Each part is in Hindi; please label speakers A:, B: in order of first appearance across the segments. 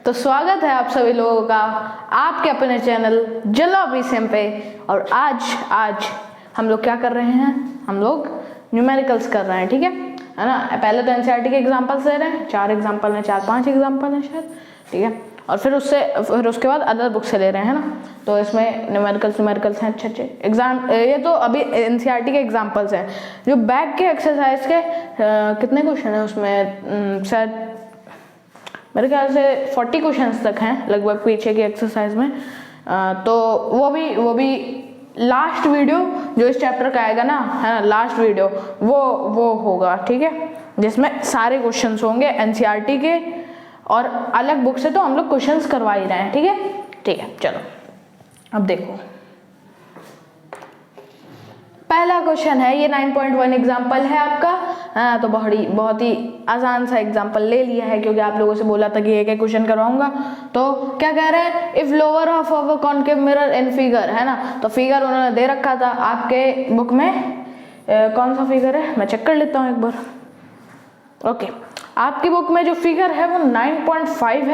A: तो स्वागत है आप सभी लोगों का आपके अपने चैनल जला बीसीएम पे। और आज हम लोग क्या कर रहे हैं, हम लोग न्यूमेरिकल्स कर रहे हैं, ठीक है ना। पहले तो एनसीईआरटी के एग्जांपल्स ले रहे हैं, 4 एग्जांपल हैं, 4-5 एग्जांपल हैं शायद, ठीक है। और फिर उसके बाद अदर बुक से ले रहे हैं ना। तो इसमें न्यूमेरिकल्स हैं अच्छे एग्जाम। ये तो अभी एनसीईआरटी के एग्जांपल्स हैं। जो बैक के एक्सरसाइज के कितने क्वेश्चन हैं उसमें, शायद मेरे ख्याल से 40 क्वेश्चंस तक हैं लगभग पीछे की एक्सरसाइज में। तो वो भी लास्ट वीडियो जो इस चैप्टर का आएगा ना, है ना, लास्ट वीडियो वो होगा, ठीक है, जिसमें सारे क्वेश्चंस होंगे एनसीईआरटी के। और अलग बुक से तो हम लोग क्वेश्चंस करवा ही रहे हैं, ठीक है। चलो अब देखो, पहला क्वेश्चन है, ये 9.1 एग्जाम्पल है आपका। हाँ, तो बहुत ही आसान सा एग्जाम्पल ले लिया है क्योंकि आप लोगों से बोला था कि एक क्वेश्चन करवाऊंगा। तो क्या कह रहे हैं, if lower half of a concave mirror in figure, है ना। तो फिगर उन्होंने दे रखा था आपके बुक में। कौन सा फिगर है, मैं चेक कर लेता हूँ एक बार। ओके, आपकी बुक में जो फिगर है वो 9.5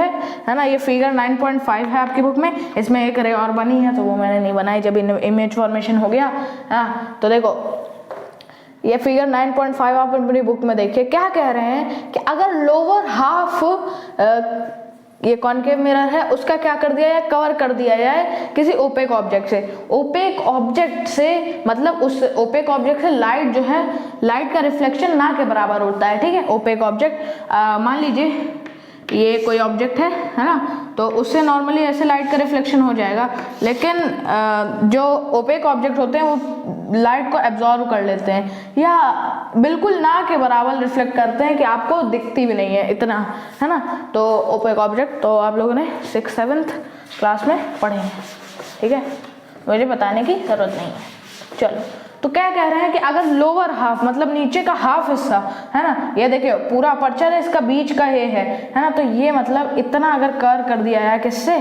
A: है ना। ये फिगर 9.5 है आपकी बुक में। इसमें एक रे और बनी है तो वो मैंने नहीं बनाई, जब इमेज फॉर्मेशन हो गया। हाँ, तो देखो ये फिगर 9.5 आप अपनी बुक में देखिए। क्या कह रहे हैं कि अगर लोअर हाफ ये कॉनकेव मिरर है उसका क्या कर दिया जाए, कवर कर दिया जाए किसी ओपेक ऑब्जेक्ट से। ओपेक ऑब्जेक्ट से मतलब उस ओपेक ऑब्जेक्ट से लाइट जो है, लाइट का रिफ्लेक्शन ना के बराबर होता है, ठीक है। ओपेक ऑब्जेक्ट, मान लीजिए ये कोई ऑब्जेक्ट है ना, तो उससे नॉर्मली ऐसे लाइट का रिफ्लेक्शन हो जाएगा, लेकिन जो ओपेक ऑब्जेक्ट होते हैं वो लाइट को एब्जॉर्ब कर लेते हैं या बिल्कुल ना के बराबर रिफ्लेक्ट करते हैं कि आपको दिखती भी नहीं है इतना, है ना। तो ओपेक ऑब्जेक्ट तो आप लोगों ने 6th-7th क्लास में पढ़े हैं, ठीक है, मुझे बताने की जरूरत नहीं है। चलो, तो क्या कह रहे हैं कि अगर लोअर हाफ मतलब नीचे का हाफ हिस्सा, है ना, ये देखिए पूरा अपर्चर है, इसका बीच का ये है ना। तो ये मतलब इतना अगर कवर कर दिया है किससे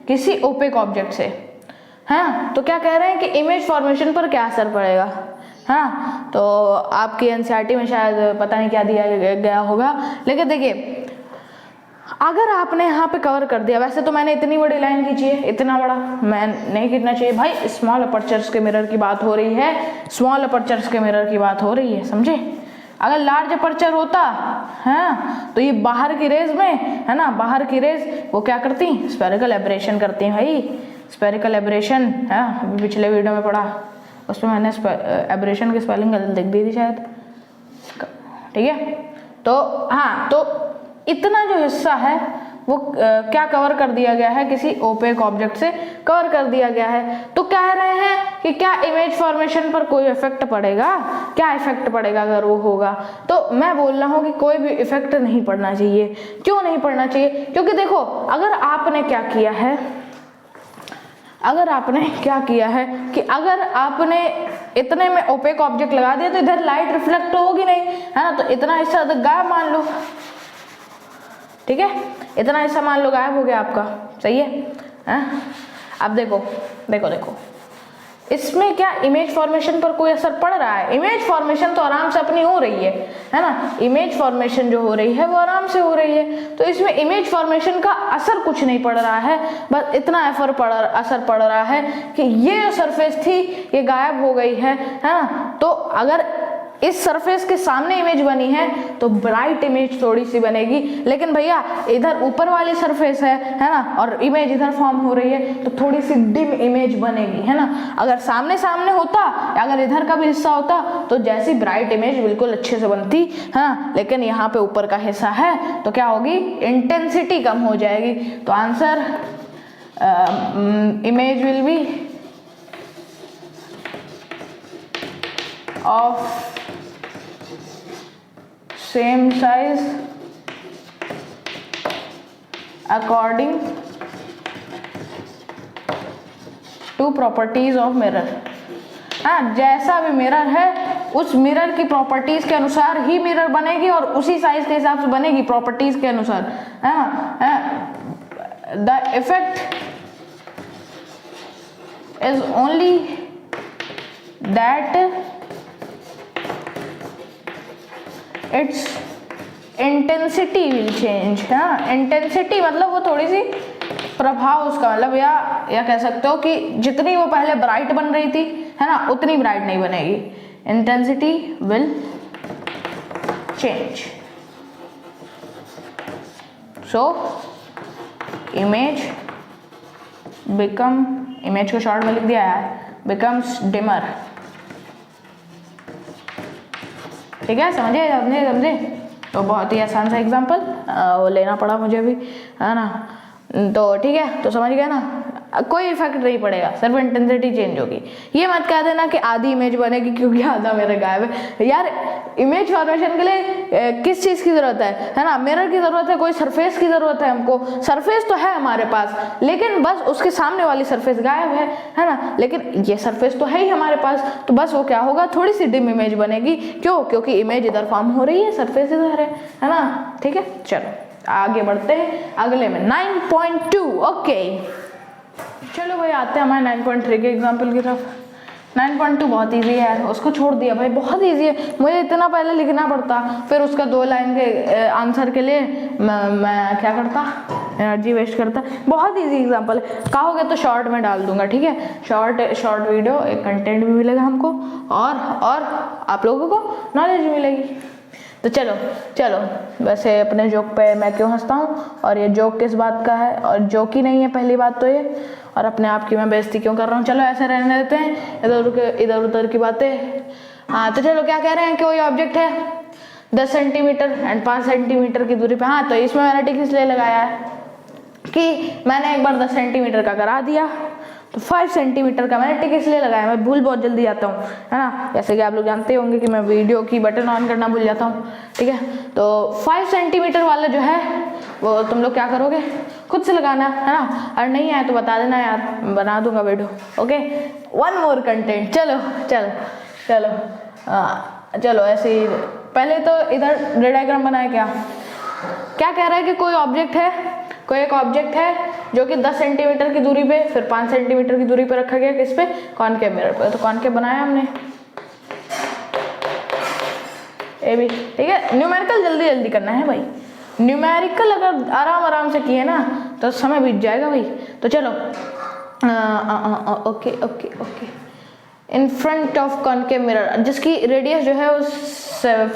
A: किसी ओपेक ऑब्जेक्ट से, हाँ, तो क्या कह रहे हैं कि इमेज फॉर्मेशन पर क्या असर पड़ेगा। हाँ, तो आपकी एनसीईआरटी में शायद पता नहीं क्या दिया गया होगा, लेकिन देखिए अगर आपने यहाँ पे कवर कर दिया, वैसे तो मैंने इतनी बड़ी लाइन खींची है, इतना बड़ा मैं नहीं खींचना चाहिए भाई। स्मॉल अपर्चर्स के मिरर की बात हो रही है, स्मॉल अपर्चर्स के मिरर की बात हो रही है, समझे। अगर लार्ज अपर्चर होता है तो ये बाहर की रेज में, है ना, बाहर की रेज वो क्या करती, स्फेरिकल एब्रेशन करती हैं भाई। स्फेरिकल एब्रेशन है, पिछले वीडियो में पढ़ा, उसमें मैंने एब्रेशन की स्पेलिंग गलत लिख दी थी शायद, ठीक है। तो हाँ, तो इतना जो हिस्सा है वो क्या कवर कर दिया गया है, किसी ओपेक ऑब्जेक्ट से कवर कर दिया गया है। तो कह रहे हैं कि क्या इमेज फॉर्मेशन पर कोई इफेक्ट पड़ेगा, क्या इफेक्ट पड़ेगा अगर वो होगा। तो मैं बोल रहा हूँ कि कोई भी इफेक्ट नहीं पड़ना चाहिए। क्यों नहीं पड़ना चाहिए, क्योंकि देखो अगर आपने क्या किया है कि अगर आपने इतने में ओपेक ऑब्जेक्ट लगा दिया तो इधर लाइट रिफ्लेक्ट होगी नहीं, है ना। तो इतना हिस्सा गायब मान लो, ठीक है, इतना हिस्सा मान लो गायब हो गया आपका, सही है। अब देखो इसमें क्या इमेज फॉर्मेशन पर कोई असर पड़ रहा है। इमेज फॉर्मेशन तो आराम से अपनी हो रही है ना। इमेज फॉर्मेशन जो हो रही है वो आराम से हो रही है, तो इसमें इमेज फॉर्मेशन का असर कुछ नहीं पड़ रहा है। बस इतना असर पड़ रहा है कि ये जो सरफेस थी ये गायब हो गई है ना। तो अगर इस सरफेस के सामने इमेज बनी है तो ब्राइट इमेज थोड़ी सी बनेगी, लेकिन भैया इधर ऊपर वाली सरफेस है ना, और इमेज इधर फॉर्म हो रही है तो थोड़ी सी डिम इमेज बनेगी, है ना। अगर सामने होता, अगर इधर का भी हिस्सा होता तो जैसी ब्राइट इमेज बिल्कुल अच्छे से बनती, हाँ, लेकिन यहाँ पे ऊपर का हिस्सा है तो क्या होगी, इंटेंसिटी कम हो जाएगी। तो answer image will be of same size according to properties of mirror. हाँ, जैसा भी मिरर है उस मिरर की प्रॉपर्टीज के अनुसार ही मिरर बनेगी और उसी साइज के हिसाब से बनेगी प्रॉपर्टीज के अनुसार। The effect is only that its intensity will change, है ना। इंटेंसिटी मतलब वो थोड़ी सी प्रभाव उसका, मतलब या कह सकते हो कि जितनी वो पहले ब्राइट बन रही थी, है ना, उतनी ब्राइट नहीं बनेगी। Intensity will change. So image become, image को शॉर्ट में लिख दिया है, बिकम्स डिमर। ठीक है, समझे। तो बहुत ही आसान सा एग्जांपल वो लेना पड़ा मुझे भी, है ना। तो ठीक है, तो समझ गए ना, कोई इफेक्ट नहीं पड़ेगा, सिर्फ इंटेंसिटी चेंज होगी। ये मत कह देना कि आधी इमेज बनेगी क्योंकि आधा मेरा गायब है। यार इमेज फॉर्मेशन के लिए किस चीज़ की ज़रूरत है ना, मिरर की ज़रूरत है, कोई सरफेस की ज़रूरत है हमको। सरफेस तो है हमारे पास, लेकिन बस उसके सामने वाली सरफेस गायब है ना। लेकिन ये सरफेस तो है ही हमारे पास, तो बस वो क्या होगा, थोड़ी सी डिम इमेज बनेगी। क्यों? क्योंकि इमेज इधर फॉर्म हो रही है, सरफेस इधर है ना। ठीक है, चलो आगे बढ़ते हैं अगले में 9.2। ओके चलो भाई, आते हैं हमारे 9.3 के एग्जाम्पल की तरफ। 9.2 बहुत इजी है, उसको छोड़ दिया भाई, बहुत इजी है। मुझे इतना पहले लिखना पड़ता, फिर उसका 2 लाइन के आंसर के लिए मैं क्या करता, एनर्जी वेस्ट करता। बहुत इजी एग्जाम्पल है, कहोगे तो शॉर्ट में डाल दूंगा। ठीक है, शॉर्ट वीडियो, एक कंटेंट भी मिलेगा हमको और आप लोगों को नॉलेज भी मिलेगी। तो चलो वैसे अपने जोक पे मैं क्यों हंसता हूँ, और ये जोक किस बात का है, और जोक ही नहीं है पहली बात तो ये, और अपने आप की मैं बेइज्जती क्यों कर रहा हूँ। चलो ऐसे रहने देते हैं, इधर उधर की बातें। हाँ तो चलो, क्या कह रहे हैं कि कोई ऑब्जेक्ट है 10 सेंटीमीटर एंड 5 सेंटीमीटर की दूरी पे। हाँ तो इसमें मैंने टिक इसलिए लगाया है कि मैंने एक बार 10 सेंटीमीटर का करा दिया, तो 5 सेंटीमीटर का मैंने टिक इसलिए लगाया, मैं भूल बहुत जल्दी जाता हूँ, है ना। जैसे कि आप लोग जानते होंगे कि मैं वीडियो की बटन ऑन करना भूल जाता हूँ। ठीक है, तो 5 सेंटीमीटर वाला जो है वो तुम लोग क्या करोगे, खुद से लगाना, है ना। और नहीं आया तो बता देना यार, बना दूंगा वीडियो। Okay, 1 more content. चलो ऐसे ही पहले तो इधर डायग्राम बनाए। क्या कह रहा है कि कोई एक ऑब्जेक्ट है जो कि 10 सेंटीमीटर की दूरी पे, फिर 5 सेंटीमीटर की दूरी पे रखा गया, किस पे, कॉनकेव मिरर पे। तो कॉनकेव बनाया हमने, ये भी ठीक है। न्यूमेरिकल जल्दी करना है भाई, न्यूमेरिकल अगर आराम से किए ना तो समय बीत जाएगा भाई। तो चलो okay in front of concave mirror, जिसकी रेडियस जो है वो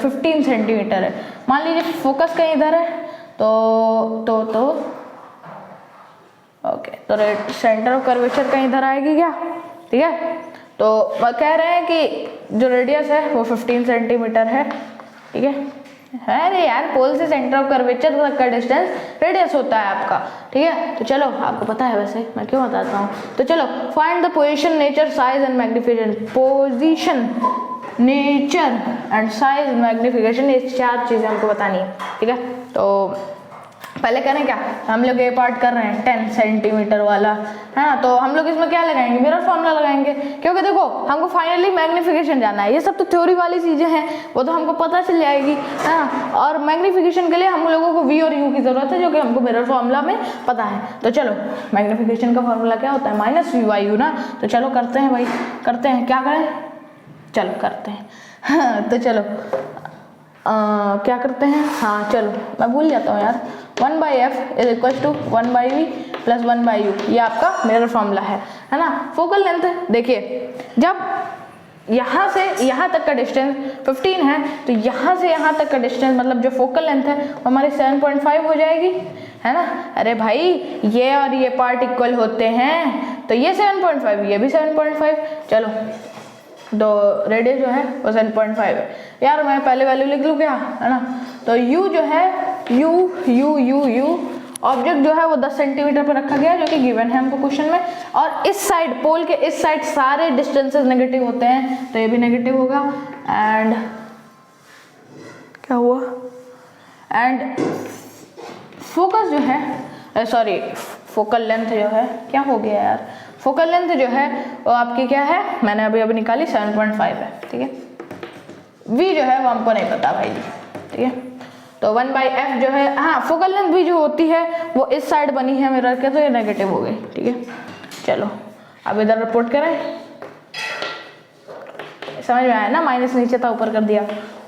A: 15 सेंटीमीटर है। मान लीजिए फोकस कहीं इधर है, तो ओके, तो सेंटर ऑफ कर्वेचर कहीं इधर आएगी क्या। ठीक है, तो कह रहे हैं कि जो रेडियस है वो 15 सेंटीमीटर है। ठीक है, अरे यार पोल से सेंटर ऑफ कर्वेचर तक का डिस्टेंस रेडियस होता है आपका। ठीक है, तो चलो आपको पता है, वैसे मैं क्यों बताता हूँ। तो चलो find the position, nature, size and magnification. Position, nature and size, magnification, ये 4 चीजें हमको बतानी है। ठीक है, तो पहले करें क्या, हम लोग ये पार्ट कर रहे हैं 10 सेंटीमीटर वाला, है ना। तो हम लोग इसमें क्या लगाएंगे, मिरर फॉर्मूला लगाएंगे, क्योंकि देखो हमको फाइनली मैग्निफिकेशन जाना है। ये सब तो थ्योरी वाली चीजें हैं, वो तो हमको पता चल जाएगी, है ना। और मैग्निफिकेशन के लिए हम लोगों को वी और यू की जरूरत है, जो कि हमको मिरर फॉर्मूला में पता है। तो चलो मैग्निफिकेशन का फॉर्मूला क्या होता है, -v/u ना। तो चलो करते हैं भाई, करते हैं, क्या करें, चलो करते हैं। तो चलो क्या करते हैं, हाँ चलो मैं भूल जाता हूँ यार। 1/f is equal to 1/v plus 1/u, ये आपका मिरर फॉर्मूला है ना। फोकल लेंथ, देखिए जब यहाँ से यहाँ तक का डिस्टेंस 15 है, तो यहाँ से यहाँ तक का डिस्टेंस मतलब जो फोकल लेंथ है वो हमारी 7.5 हो जाएगी, है ना। अरे भाई ये और ये पार्ट इक्वल होते हैं, तो ये 7.5, ये भी 7.5। चलो तो रेडियस जो है वो 7.5 है। यार मैं पहले वैल्यू लिख लूँ क्या, है ना। तो u जो है u ऑब्जेक्ट जो है वो 10 सेंटीमीटर पर रखा गया है, जो कि गिवन है हमको क्वेश्चन में। और इस साइड, पोल के इस साइड सारे डिस्टेंसेस नेगेटिव होते हैं, तो ये भी नेगेटिव होगा। एंड क्या हुआ, एंड फोकस जो है, सॉरी फोकल लेंथ जो है, क्या हो गया यार, फोकल लेंथ जो है वो आपकी क्या है, मैंने अभी निकाली 7.5 है। ठीक है, v जो है वो हमको नहीं पता भाई। ठीक है, तो 1/f जो है, हाँ फोकल लेंथ भी जो होती है वो इस साइड बनी है मिरर के, तो ये नेगेटिव हो गई। ठीक है, चलो अब इधर रिपोर्ट करें, समझ में आया ना, माइनस नीचे था ऊपर कर दिया।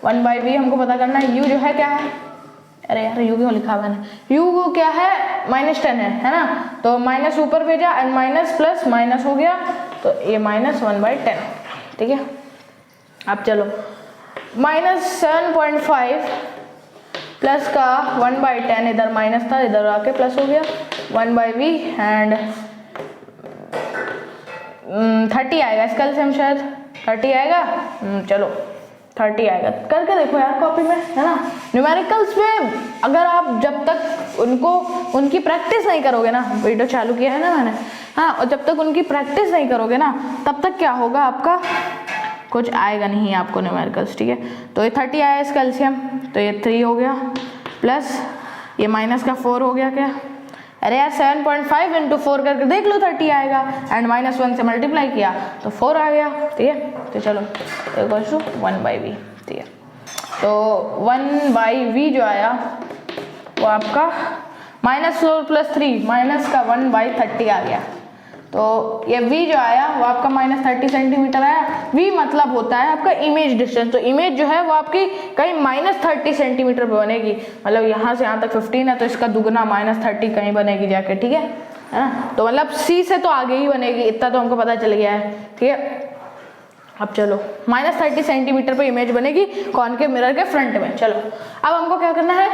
A: 1/v हमको पता करना है, u जो है क्या है अरे यार यू क्यों लिखा मैंने, यू को क्या है -10 है ना, तो माइनस ऊपर भेजा एंड माइनस प्लस माइनस हो गया, तो ये -1/10, ठीक है। अब चलो -7.5 प्लस का 1/10, इधर माइनस था इधर आके प्लस हो गया, 1/v एंड 30 आएगा इसका एलसीएम, शायद 30 आएगा। चलो 30 आएगा, करके देखो यार कॉपी में, है ना। न्यूमेरिकल्स में अगर आप जब तक उनकी प्रैक्टिस नहीं करोगे ना, वीडियो चालू किया है ना मैंने, हाँ, और जब तक उनकी प्रैक्टिस नहीं करोगे ना, तब तक क्या होगा, आपका कुछ आएगा नहीं आपको न्यूमेरिकल्स, ठीक है। तो ये 30 आया इसका एलसीएम, तो ये 3 हो गया, प्लस ये माइनस का 4 हो गया क्या, अरे यार 7.5 इंटू 4 करके देख लो 30 आएगा, एंड -1 से मल्टीप्लाई किया तो 4 आ गया, ठीक है। तो चलो इक्वल्स टू 1/v, ठीक है। तो 1/v जो आया वो आपका -4 + 3 माइनस का 1/30 आ गया, तो ये v जो आया वो आपका -30 सेंटीमीटर आया। v मतलब होता है आपका इमेज डिस्टेंस, तो इमेज जो है वो आपकी कहीं -30 सेंटीमीटर पे बनेगी, मतलब यहाँ से यहाँ तक 15 है तो इसका दुगना -30 कहीं बनेगी जाके, ठीक है ना। तो मतलब c से तो आगे ही बनेगी, इतना तो हमको पता चल गया है, ठीक है। अब चलो -30 सेंटीमीटर पे इमेज बनेगी कॉनकेव मिरर के फ्रंट में। चलो अब हमको क्या करना है,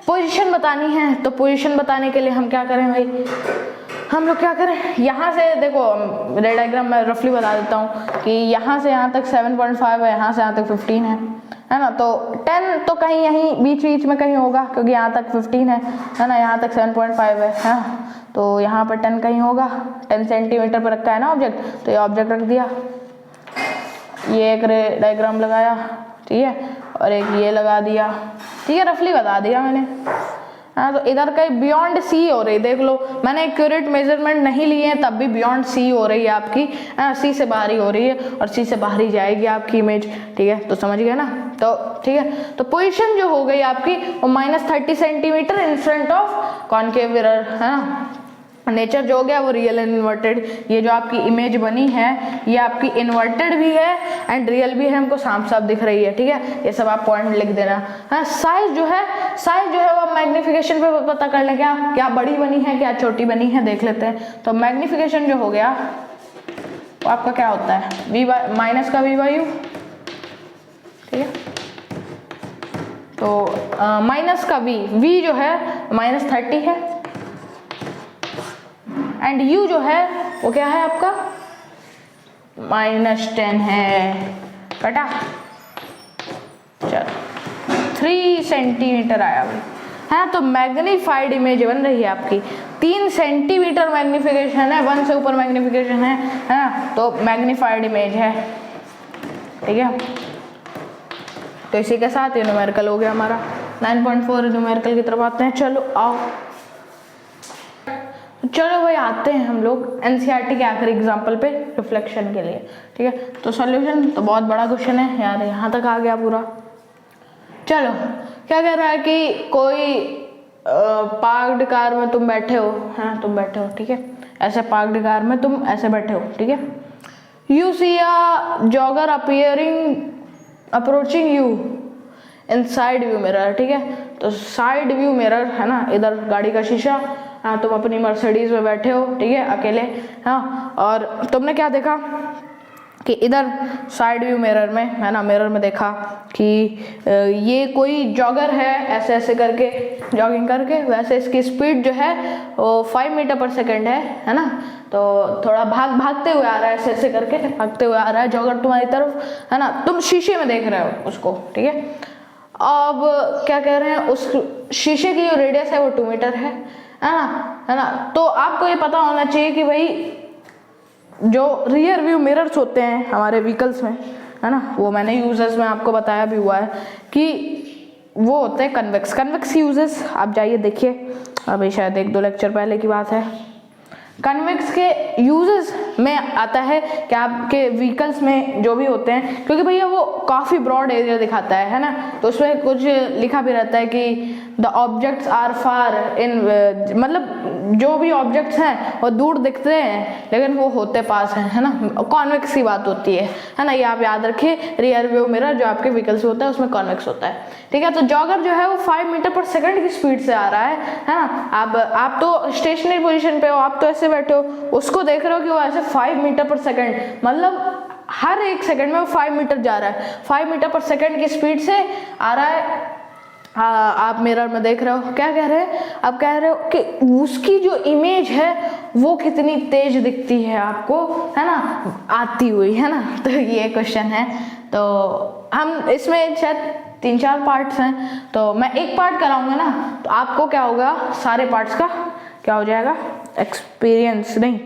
A: पोजीशन बतानी है। तो पोजीशन बताने के लिए हम क्या करें भाई, हम लोग क्या करें, यहाँ से देखो रेड डायग्राम में रफली बता देता हूँ कि यहाँ से यहाँ तक 7.5 है, यहाँ से यहाँ तक 15 है ना। तो 10 तो कहीं यहीं बीच में कहीं होगा, क्योंकि यहाँ तक 15 है ना, यहाँ तक 7.5 है ना, तो यहाँ पर 10 कहीं होगा। 10 सेंटीमीटर पर रखा है ना ऑब्जेक्ट, तो ये ऑब्जेक्ट रख दिया, ये एक रे डायग्राम लगाया, ठीक है, और एक ये लगा दिया, ठीक है, रफली बता दिया मैंने। हाँ, तो इधर का बियॉन्ड सी हो रही, देख लो मैंने एक्यूरेट मेजरमेंट नहीं लिए हैं तब भी बियॉन्ड सी हो रही है आपकी, सी से बाहर ही हो रही है, और सी से बाहर ही जाएगी आपकी इमेज, ठीक है। तो समझ गए ना, तो ठीक है। तो पोजीशन जो हो गई आपकी वो -30 centimetre in front of concave mirror, है ना। नेचर जो हो गया वो रियल एंड इन्वर्टेड, ये जो आपकी इमेज बनी है ये आपकी इन्वर्टेड भी है एंड रियल भी है, हमको साफ साफ दिख रही है, ठीक है। ये सब आप पॉइंट लिख देना। हाँ, साइज जो है वो मैग्निफिकेशन पे पता कर लें, क्या बड़ी बनी है क्या छोटी बनी है देख लेते हैं। तो मैग्निफिकेशन जो हो गया वो आपका क्या होता है, माइनस का v/u, ठीक है। तो माइनस का v जो है -30 है, एंड u जो है वो क्या है आपका -10 है, कटा। चलो 3 सेंटीमीटर आया भाई, है। तो मैग्नीफाइड इमेज बन रही है आपकी, 3 सेंटीमीटर मैग्निफिकेशन है, 1 से ऊपर मैग्निफिकेशन है ना, तो मैग्नीफाइड इमेज है, ठीक है। तो इसी के साथ ये न्यूमेरिकल हो गया हमारा 9.4। न्यूमेरिकल की तरफ आते हैं, चलो आओ, चलो भाई आते हैं हम लोग एनसीईआरटी के आखिरी एग्जाम्पल पे रिफ्लेक्शन के लिए, ठीक है। तो सॉल्यूशन तो बहुत बड़ा क्वेश्चन है यार, यहाँ तक आ गया पूरा। चलो क्या कह रहा है कि कोई पार्क्ड कार में तुम बैठे हो, हाँ तुम बैठे हो, ठीक है, ऐसे पार्क्ड कार में तुम ऐसे बैठे हो, ठीक है। You see a jogger approaching you in side view mirror, ठीक है। तो साइड व्यू मिरर है ना, इधर गाड़ी का शीशा, हाँ तुम अपनी मर्सिडीज में बैठे हो, ठीक है, अकेले, हाँ, और तुमने क्या देखा कि इधर साइड व्यू मिरर में, है ना, मिरर में देखा कि ये कोई जॉगर है, ऐसे ऐसे करके जॉगिंग करके, वैसे इसकी स्पीड जो है वो 5 मीटर पर सेकेंड है ना। तो थोड़ा भागते हुए आ रहा है, ऐसे ऐसे करके भागते हुए आ रहा है जॉगर तुम्हारी तरफ, है ना। तुम शीशे में देख रहे हो उसको, ठीक है। अब क्या कह रहे हैं, उस शीशे की जो रेडियस है वो 2 मीटर है ना। तो आपको ये पता होना चाहिए कि भाई जो रियर व्यू मिरर्स होते हैं हमारे व्हीकल्स में, है ना, वो मैंने यूजर्स में आपको बताया भी हुआ है कि वो होते हैं कन्वेक्स यूजेस। आप जाइए देखिए, अभी शायद 1-2 लेक्चर पहले की बात है। कन्वेक्स के यूजेस में आता है कि आपके व्हीकल्स में जो भी होते हैं, क्योंकि भैया वो काफ़ी ब्रॉड एरिया दिखाता है ना, तो उसमें कुछ लिखा भी रहता है कि द ऑब्जेक्ट्स आर फार इन, मतलब जो भी ऑब्जेक्ट्स हैं वो दूर दिखते हैं लेकिन वो होते पास हैं, है ना, कॉन्वेक्स की बात होती है ना, ये आप याद रखिए। रियर व्यू मिरर जो आपके व्हीकल से होता है उसमें कॉन्वेक्स होता है, ठीक है। तो जॉगर जो है वो 5 मीटर पर सेकंड की स्पीड से आ रहा है ना। आप तो स्टेशनरी पोजीशन पे हो, आप तो ऐसे बैठे हो, उसको देख रहे हो कि वो ऐसे 5 मीटर पर सेकंड, मतलब हर एक सेकंड में वो 5 मीटर जा रहा है, 5 मीटर पर सेकंड की स्पीड से आ रहा है। आप मिरर में देख रहे हो, क्या कह रहे हैं, आप कह रहे हो कि उसकी जो इमेज है वो कितनी तेज दिखती है आपको, है ना, आती हुई, है ना। तो ये क्वेश्चन है। तो हम इसमें शायद 3-4 पार्ट्स हैं, तो मैं एक पार्ट कराऊंगा ना, तो आपको क्या होगा, सारे पार्ट्स का क्या हो जाएगा, एक्सपीरियंस, नहीं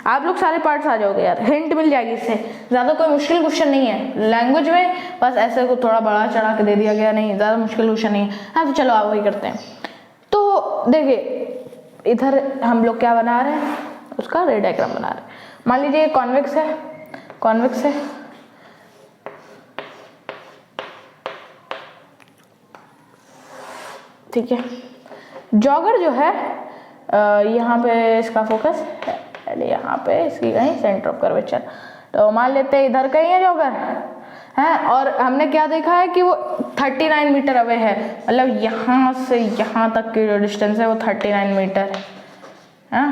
A: आप लोग सारे पार्ट्स आ जाओगे यार, हिंट मिल जाएगी इससे। ज़्यादा कोई मुश्किल क्वेश्चन नहीं है लैंग्वेज में, बस ऐसे को थोड़ा बड़ा चढ़ा के दे दिया गया, नहीं ज़्यादा मुश्किल क्वेश्चन नहीं है। हाँ तो चलो आप वही करते हैं। तो देखिए इधर हम लोग क्या बना रहे हैं, उसका रे डायग्राम बना रहे हैं। मान लीजिए कॉन्वेक्स है, कॉन्वेक्स है, ठीक है। जॉगर जो है यहाँ पे इसका फोकस है, यहाँ पे इसकी कहीं सेंटर ऑफ कर्वेचर, तो मान लेते हैं इधर कहीं है जॉगर है, और हमने क्या देखा है कि वो 39 मीटर अवे है, मतलब यहाँ से यहाँ तक की जो डिस्टेंस है वो 39 मीटर है,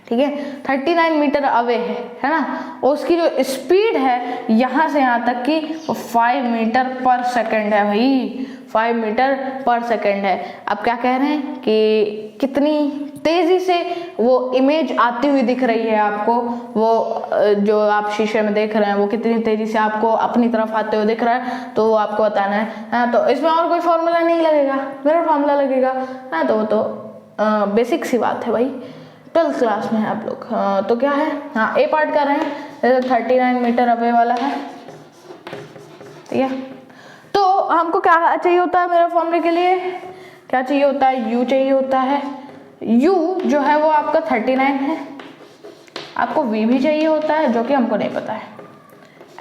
A: ठीक है, 39 मीटर अवे है ना। और उसकी जो स्पीड है यहाँ से यहाँ तक की वो 5 मीटर पर सेकंड है भाई, 5 मीटर पर सेकंड है। अब क्या कह रहे हैं कि कितनी तेजी से वो इमेज आती हुई दिख रही है आपको, वो जो आप शीशे में देख रहे हैं वो कितनी तेजी से आपको अपनी तरफ आते हुए दिख रहा है, तो वो आपको बताना है। तो इसमें और कोई फॉर्मूला नहीं लगेगा, मेरा फॉर्मूला लगेगा, हाँ तो वो तो बेसिक सी बात है भाई, 12th क्लास में है आप लोग। तो क्या है, हाँ ए पार्ट कर रहे हैं, 39 मीटर अवे वाला है, ठीक है। तो हमको क्या चाहिए होता है मेरे फॉर्मूले के लिए, क्या चाहिए होता है, u चाहिए होता है। u जो है वो आपका 39 है, आपको v भी चाहिए होता है जो कि हमको नहीं पता है।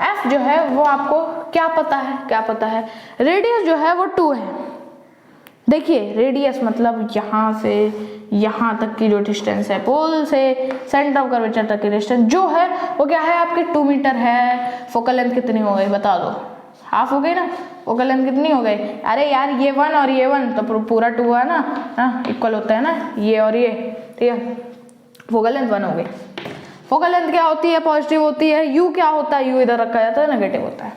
A: f जो है वो आपको क्या पता है, क्या पता है। रेडियस जो है वो 2 है, देखिए रेडियस मतलब यहाँ से यहाँ तक की जो डिस्टेंस है, पोल से सेंटर ऑफ कर्वेचर तक की डिस्टेंस जो है वो क्या है आपकी 2 मीटर है। फोकल लेंथ कितनी हो गई बता दो, हाफ हो गई ना। फोकल लेंथ कितनी हो गई, अरे यार ये 1 और ये 1 तो पूरा 2 है ना, हाँ इक्वल होता है ना ये और ये, ठीक है। फोकल लेंथ 1 हो गई। फोकल लेंथ क्या होती है, पॉजिटिव होती है। यू क्या होता है, यू इधर रखा जाता है, नेगेटिव होता है,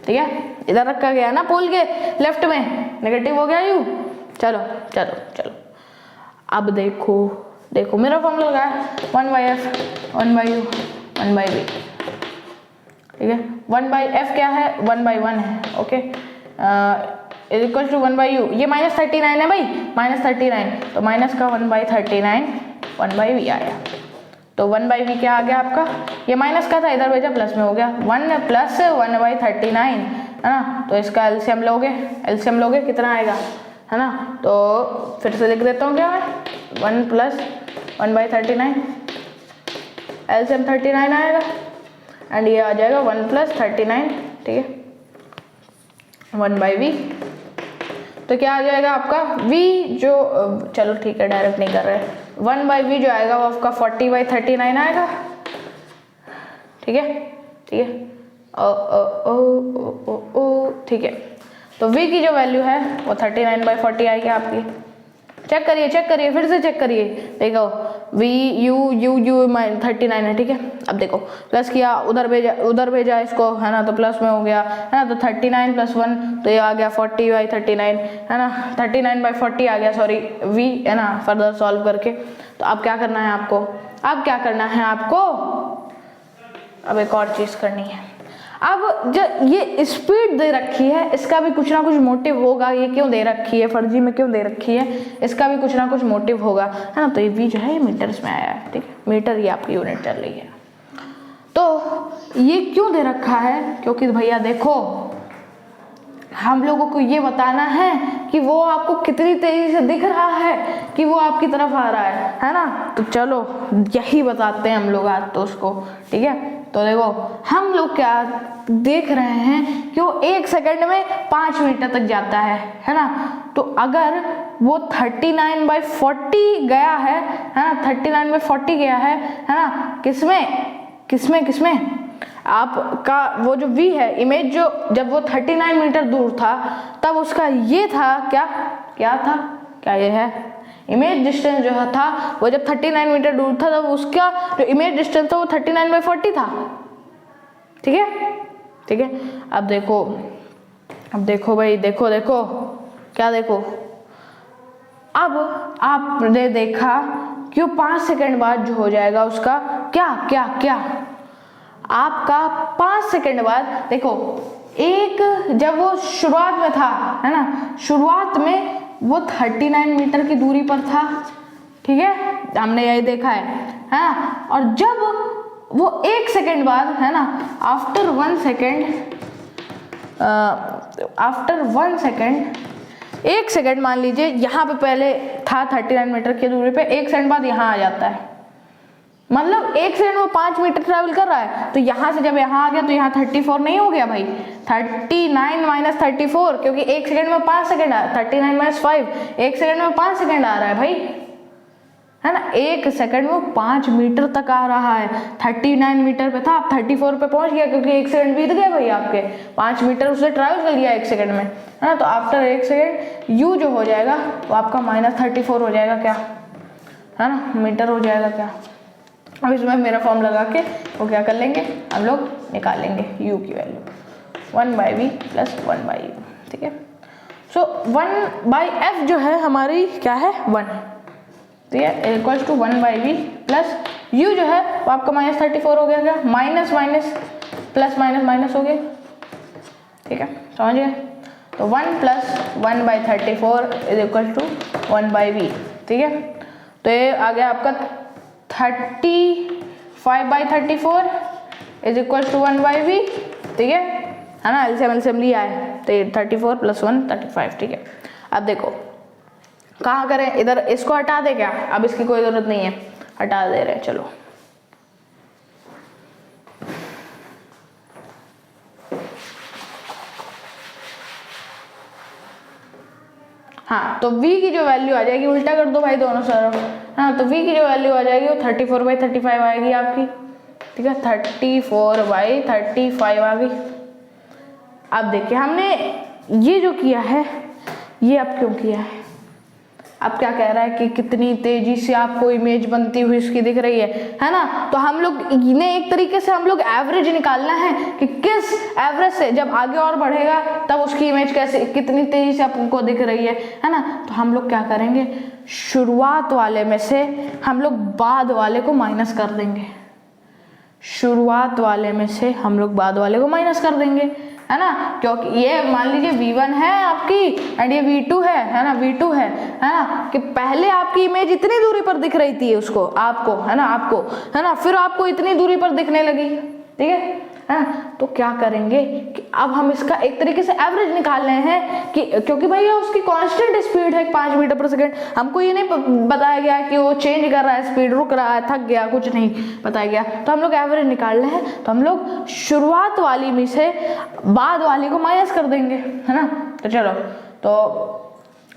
A: ठीक है, इधर रखा गया ना पोल के लेफ्ट में, नेगेटिव हो गया यू। चलो चलो चलो अब देखो देखो मेरा फॉर्मूला लगा है 1/f 1/u 1/v, ठीक है। 1/f क्या है, 1/1 है, ओके, इक्वल टू 1/u, ये -39 है भाई, -39 तो माइनस का 1/39 1/v आया। तो 1/v क्या आ गया आपका, ये माइनस का था इधर भेजा प्लस में हो गया 1 प्लस 1/39 है ना। तो इसका एलसीएम लोगे कितना आएगा, है ना। तो फिर से लिख देता हूँ क्या मैं, 1 प्लस 1/39, एलसीएम 39 आएगा एंड ये आ जाएगा 1 प्लस 39, ठीक है, 1/v। तो क्या आ जाएगा आपका v जो, चलो ठीक है डायरेक्ट नहीं कर रहे, 1/v जो आएगा वो आपका 40/39 आएगा, ठीक है, ठीक है, ठीक है। तो v की जो वैल्यू है वो 39/40 आएगी आपकी। चेक करिए फिर से चेक करिए, देखो v u 39 है, ठीक है। अब देखो प्लस किया, उधर भेजा इसको, है ना, तो प्लस में हो गया, है ना। तो 39 + 1 तो ये आ गया 40/39, है ना, 39/40 आ गया, सॉरी v, है ना, फर्दर सॉल्व करके। तो अब क्या करना है आपको, अब एक और चीज़ करनी है। अब जब ये स्पीड दे रखी है, इसका भी कुछ ना कुछ मोटिव होगा, ये क्यों दे रखी है, फर्जी में क्यों दे रखी है, इसका भी कुछ ना कुछ मोटिव होगा, है ना। तो ये v जो है ये मीटर्स में आया है, ठीक है, मीटर ये आपकी यूनिट चल रही है। तो ये क्यों दे रखा है, क्योंकि भैया देखो हम लोगों को ये बताना है कि वो आपको कितनी तेजी से दिख रहा है कि वो आपकी तरफ आ रहा है ना। तो चलो यही बताते हैं हम लोग आज तो उसको, ठीक है। तो देखो हम लोग क्या देख रहे हैं कि वो 1 सेकंड में 5 मीटर तक जाता है ना। तो अगर वो 39/40 गया है ना, 39/40 गया है ना, किसमें आपका वो जो v है इमेज, जो जब वो 39 मीटर दूर था तब उसका ये था क्या ये है इमेज डिस्टेंस जो था वो जब 39 मीटर दूर था तब उसका जो इमेज डिस्टेंस था वो 39/40 था। ठीक है। अब देखो भाई, देखो क्या देखो, अब आपने देखा कि वो 5 सेकंड बाद जो हो जाएगा उसका क्या आपका 5 सेकंड बाद देखो, एक जब वो शुरुआत में था है ना, शुरुआत में वो 39 मीटर की दूरी पर था। ठीक है, हमने यही देखा है ना। और जब वो 1 सेकंड बाद है ना, आफ्टर 1 सेकंड 1 सेकंड मान लीजिए यहाँ पे पहले था 39 मीटर की दूरी पे, 1 सेकंड बाद यहाँ आ जाता है, मतलब 1 सेकंड में 5 मीटर ट्रैवल कर रहा है। तो यहाँ से जब यहाँ आ गया तो यहाँ 34 नहीं हो गया भाई, 39 - 34, क्योंकि 1 सेकंड में 5 सेकंड आ, 39 - 5, 1 सेकंड में 5 सेकंड आ रहा है भाई, है ना। 1 सेकंड में 5 मीटर तक आ रहा है। 39 मीटर पे था, आप 34 पे पहुंच गया क्योंकि 1 सेकंड बीत गया भाई, आपके 5 मीटर उसने ट्रैवल कर लिया 1 सेकंड में, है ना। तो आफ्टर 1 सेकंड u जो हो जाएगा वो आपका -34 हो जाएगा, क्या है ना, मीटर हो जाएगा क्या। अब इसमें मेरा फॉर्म लगा के वो क्या कर लेंगे, हम लोग निकाल लेंगे u की वैल्यू 1/v + 1/u। ठीक है, सो 1/f जो है हमारी क्या है 1, ठीक है, equals to 1/v plus u जो है वो आपका -34 हो गया, क्या माइनस प्लस माइनस हो गया। ठीक है, समझ गए। तो 1 + 1/34 इज इक्वल टू 1/v। ठीक है, तो ये आ गया आपका 35/34 इज इक्वल टू 1/v। ठीक है ना, एलसीएम लिया है तो ये 34 + 1 35। ठीक है, अब देखो कहाँ करें, इधर इसको हटा दे क्या, अब इसकी कोई जरूरत नहीं है, हटा दे रहे हैं। चलो हाँ, तो v की जो वैल्यू आ जाएगी, उल्टा कर दो भाई दोनों तरफ, हाँ, तो v की जो वैल्यू आ जाएगी वो 34/35 आएगी आपकी। ठीक है, 34/35 आ गई। अब देखिए हमने ये जो किया है ये अब क्यों किया है, अब क्या कह रहा है कि कितनी तेजी से आपको इमेज बनती हुई इसकी दिख रही है ना। तो हम लोग इन्हें एक तरीके से हम लोग एवरेज निकालना है कि किस एवरेज से जब आगे और बढ़ेगा तब उसकी इमेज कैसे कितनी तेजी से आपको दिख रही है ना। तो हम लोग क्या करेंगे, शुरुआत वाले में से हम लोग बाद वाले को माइनस कर देंगे, शुरुआत वाले में से हम लोग बाद वाले को माइनस कर देंगे, है ना। क्योंकि ये मान लीजिए v1 है आपकी एंड ये v2 है ना, v2 है ना, कि पहले आपकी इमेज इतनी दूरी पर दिख रही थी उसको, आपको है ना, फिर आपको इतनी दूरी पर दिखने लगी। ठीक है, तो क्या करेंगे कि अब हम इसका एक तरीके से एवरेज निकाल रहे हैं कि क्योंकि भाई ये उसकी कांस्टेंट स्पीड है 5 मीटर पर सेकंड, हमको ये नहीं बताया गया कि वो चेंज कर रहा है स्पीड, रुक रहा है, थक गया, कुछ नहीं बताया गया। तो हम लोग एवरेज निकाल रहे हैं, तो हम लोग शुरुआत वाली में से बाद वाली को माइनस कर देंगे, है ना। तो चलो, तो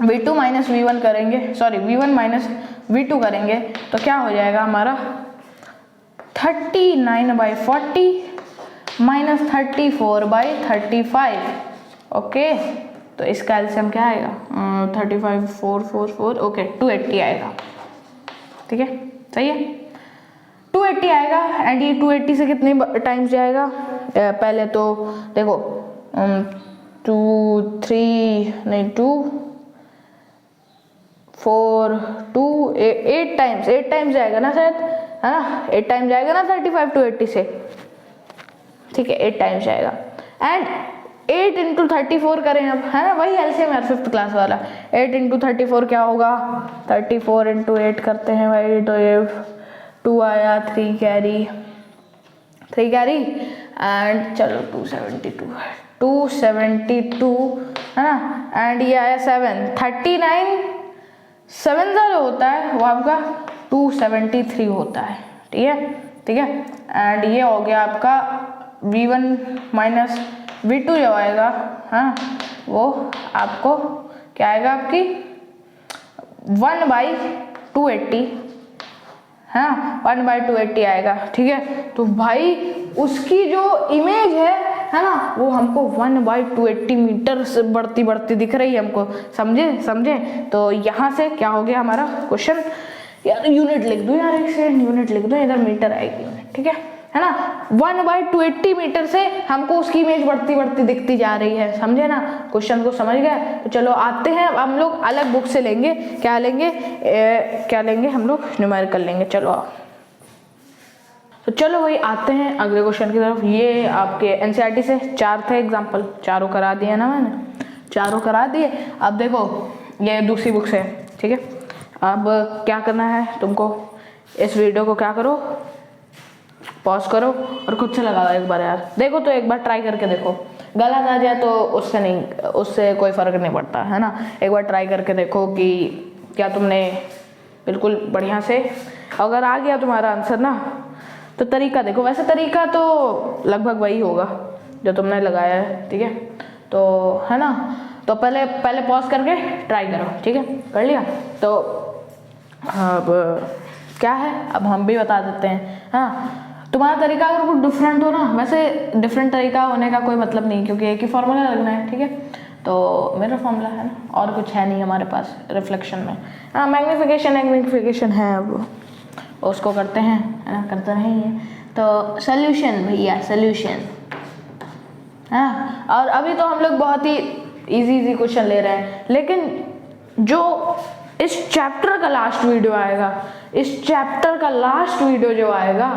A: v2 - v1 करेंगे, सॉरी v1 - v2 करेंगे, तो क्या हो जाएगा हमारा 39/40 - 34/35। ओके, तो इसका एलसीएम क्या आएगा 35 4 4 4, ओके 280 आएगा। ठीक है, सही है, 280 आएगा। एंड ये 280 से कितने टाइम्स जाएगा, पहले तो देखो 2 3 नहीं 2 4 2 8 टाइम्स जाएगा ना शायद, है ना, 8 टाइम्स जाएगा ना 35 280 से। ठीक है, 8 टाइम्स जाएगा एंड 8 × 34 करें अब, है ना, वही एलसीएम यार 5th क्लास वाला। 8 × 34 क्या होगा, 34 × 8 करते हैं भाई, तो ये 2 आया, 3 कैरी एंड चलो 272 है ना, एंड ये आया 7 39 7 जो होता है वो आपका 273 होता है। ठीक है, ठीक है। एंड ये हो गया आपका V1 माइनस V2 जो आएगा, हाँ, वो आपको क्या आएगा, आपकी 1/280, हाँ, 1/280 आएगा, ठीक है। तो भाई उसकी जो इमेज है ना, वो हमको 1/280 मीटर से बढ़ती बढ़ती दिख रही है हमको, समझे। तो यहाँ से क्या हो गया हमारा क्वेश्चन, यार यूनिट लिख दो यार, एक सेकंड, यूनिट लिख दो, इधर मीटर आएगी यूनिट, ठीक है ना। 1/280 मीटर से हमको उसकी इमेज बढ़ती बढ़ती दिखती जा रही है, समझे ना, क्वेश्चन को समझ गए। तो चलो आते हैं, अब हम लोग अलग बुक से लेंगे, क्या लेंगे हम लोग, न्यूमेरिकल लेंगे। चलो तो चलो वही आते हैं अगले क्वेश्चन की तरफ। ये आपके एनसीईआरटी से 4 थे एग्जाम्पल, चारों करा दिए ना मैंने, चारों करा दिए। अब देखो ये दूसरी बुक से, ठीक है। अब क्या करना है तुमको, इस वीडियो को क्या करो, पॉज करो और खुद से लगा दो एक बार यार, देखो तो एक बार ट्राई करके देखो, गलत आ जाए तो उससे कोई फर्क नहीं पड़ता है ना। एक बार ट्राई करके देखो कि क्या तुमने बिल्कुल बढ़िया से, अगर आ गया तुम्हारा आंसर ना, तो तरीका देखो, वैसे तरीका तो लगभग वही होगा जो तुमने लगाया है, ठीक है। तो है ना, तो पहले पॉज करके ट्राई करो, ठीक है, कर लिया। तो अब क्या है, अब हम भी बता देते हैं, हाँ। तुम्हारा तरीका अगर कुछ डिफरेंट हो ना, वैसे डिफरेंट तरीका होने का कोई मतलब नहीं, क्योंकि एक ही फॉर्मूला लगना है, ठीक है। तो मेरा फॉर्मूला है ना, और कुछ है नहीं हमारे पास रिफ्लेक्शन में, हाँ, मैग्नीफिकेशन है, अब उसको करते हैं, है ना, करते रहेंगे। तो सोल्यूशन भैया, सोल्यूशन, हाँ। और अभी तो हम लोग बहुत ही इजी क्वेश्चन ले रहे हैं, लेकिन जो इस चैप्टर का लास्ट वीडियो आएगा, इस चैप्टर का लास्ट वीडियो जो आएगा,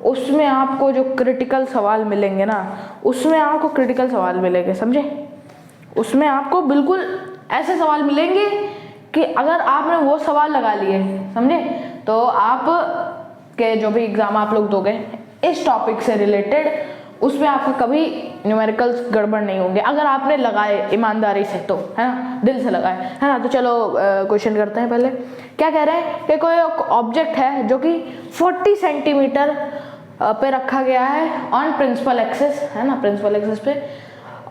A: उसमें आपको जो क्रिटिकल सवाल मिलेंगे ना, उसमें आपको क्रिटिकल सवाल मिलेंगे, समझे। उसमें आपको बिल्कुल ऐसे सवाल मिलेंगे कि अगर आपने वो सवाल लगा लिए, समझे, तो आप के जो भी एग्जाम आप लोग दोगे इस टॉपिक से रिलेटेड, उसमें आपका कभी न्यूमेरिकल्स गड़बड़ नहीं होंगे, अगर आपने लगाए ईमानदारी से, तो है ना, दिल से लगाए, है ना। तो चलो क्वेश्चन करते हैं। पहले क्या कह रहे हैं कि कोई ऑब्जेक्ट है जो कि 40 सेंटीमीटर पे रखा गया है ऑन प्रिंसिपल एक्सिस, है ना, प्रिंसिपल एक्सिस पे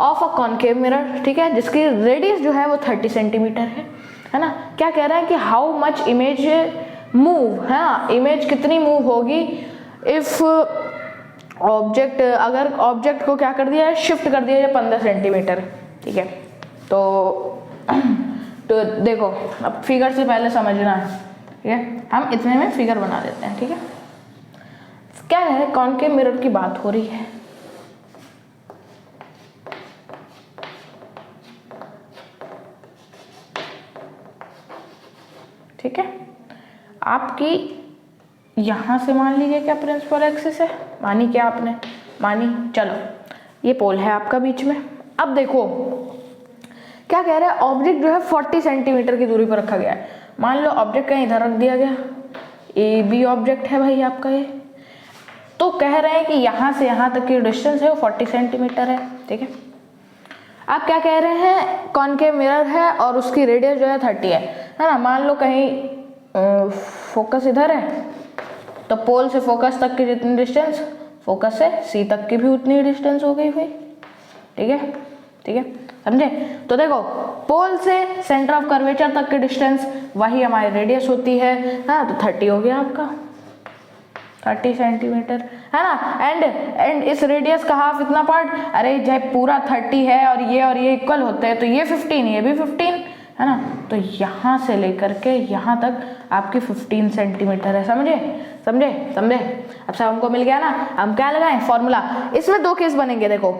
A: ऑफ अ कॉनकेव मिरर, ठीक है, जिसकी रेडियस जो है वो 30 सेंटीमीटर है ना। क्या कह रहा है कि हाउ मच इमेज मूव, है ना, इमेज कितनी मूव होगी इफ ऑब्जेक्ट, अगर ऑब्जेक्ट को क्या कर दिया है, शिफ्ट कर दिया है 15 सेंटीमीटर, ठीक है। तो देखो अब फिगर से पहले समझना है, ठीक है, हम इतने में फिगर बना देते हैं, ठीक है। क्या है, कॉनकेव मिरर की बात हो रही है, ठीक है। आपकी यहां से मान लीजिए क्या प्रिंसिपल एक्सिस है, मानी क्या आपने, मानी, चलो ये पोल है आपका बीच में। अब देखो क्या कह रहा है, ऑब्जेक्ट जो है 40 सेंटीमीटर की दूरी पर रखा गया है। मान लो ऑब्जेक्ट कहीं इधर रख दिया गया, ए बी ऑब्जेक्ट है भाई आपका ये, तो कह रहे हैं कि यहाँ से यहाँ तक की डिस्टेंस है वो 40 सेंटीमीटर है, ठीक है। आप क्या कह रहे हैं, कॉनकेव मिरर है और उसकी रेडियस जो है 30 है ना। मान लो कहीं फोकस इधर है, तो पोल से फोकस तक की जितनी डिस्टेंस, फोकस से सी तक की भी उतनी डिस्टेंस हो गई भाई, ठीक है, ठीक है, समझे। तो देखो पोल से सेंटर ऑफ कर्वेचर तक की डिस्टेंस वही हमारी रेडियस होती है, हाँ, तो 30 हो गया आपका, 30 सेंटीमीटर, है ना। एंड इस रेडियस का हाफ इतना पार्ट, अरे जब पूरा 30 है और ये इक्वल होते हैं, तो ये 15, ये भी 15, है ना। तो यहाँ से लेकर के यहाँ तक आपकी 15 सेंटीमीटर है, समझे। अब सब हमको मिल गया ना, हम क्या लगाएं, फॉर्मूला। इसमें 2 केस बनेंगे, देखो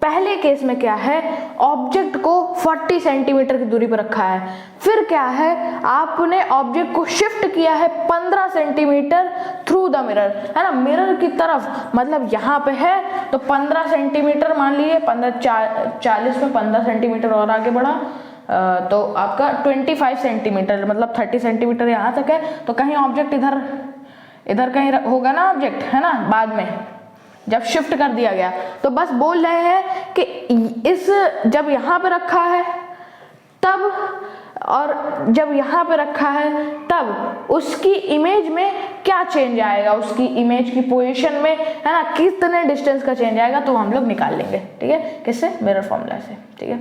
A: पहले केस में क्या है, ऑब्जेक्ट को 40 सेंटीमीटर की दूरी पर रखा है, फिर क्या है, आपने ऑब्जेक्ट को शिफ्ट किया है 15 सेंटीमीटर थ्रू द मिरर, है ना, मिरर की तरफ, मतलब यहाँ पे है तो 15 सेंटीमीटर मान लीजिए, 40 में 15 सेंटीमीटर और आगे बढ़ा, तो आपका 25 सेंटीमीटर, मतलब 30 सेंटीमीटर यहाँ तक है। तो कहीं ऑब्जेक्ट इधर कहीं होगा ना ऑब्जेक्ट, है ना, बाद में जब शिफ्ट कर दिया गया। तो बस बोल रहे हैं कि इस जब यहाँ पे रखा है तब और जब यहाँ पे रखा है तब उसकी इमेज में क्या चेंज आएगा, उसकी इमेज की पोजीशन में, है ना, कितने डिस्टेंस का चेंज आएगा, तो हम लोग निकाल लेंगे। ठीक है, किससे? मिरर फॉर्मूला से। ठीक है,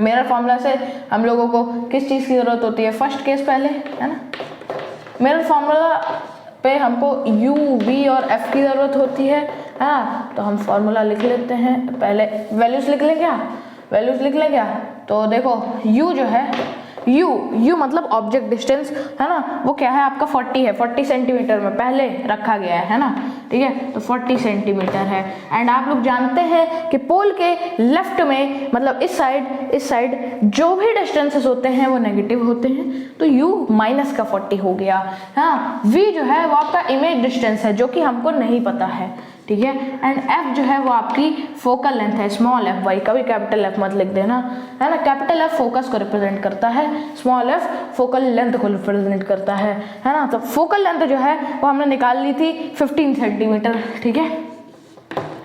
A: मिरर फॉर्मूला से हम लोगों को किस चीज़ की ज़रूरत होती है? फर्स्ट केस पहले, है ना। मिरर फॉर्मूला पे हमको u, v और f की ज़रूरत होती है ना। तो हम फॉर्मूला लिख लेते हैं, पहले वैल्यूज लिख लें क्या? वैल्यूज लिख लें क्या? तो देखो u जो है, u मतलब ऑब्जेक्ट डिस्टेंस, है ना, वो क्या है आपका 40 है, 40 सेंटीमीटर में पहले रखा गया है ना। ठीक है, तो 40 सेंटीमीटर है। एंड आप लोग जानते हैं कि पोल के लेफ्ट में, मतलब इस साइड जो भी डिस्टेंसेस होते हैं वो नेगेटिव होते हैं, तो u माइनस का 40 हो गया। हाँ, v जो है वो आपका इमेज डिस्टेंस है जो कि हमको नहीं पता है। ठीक है, एंड f जो है वो आपकी फोकल लेंथ है, स्मॉल f। भाई कभी कैपिटल F मत लिख देना, है ना। कैपिटल F फोकस को रिप्रेजेंट करता है, स्मॉल f फोकल लेंथ को रिप्रेजेंट करता है ना। तो फोकल लेंथ जो है वो हमने निकाल ली थी 15 सेंटीमीटर। ठीक है,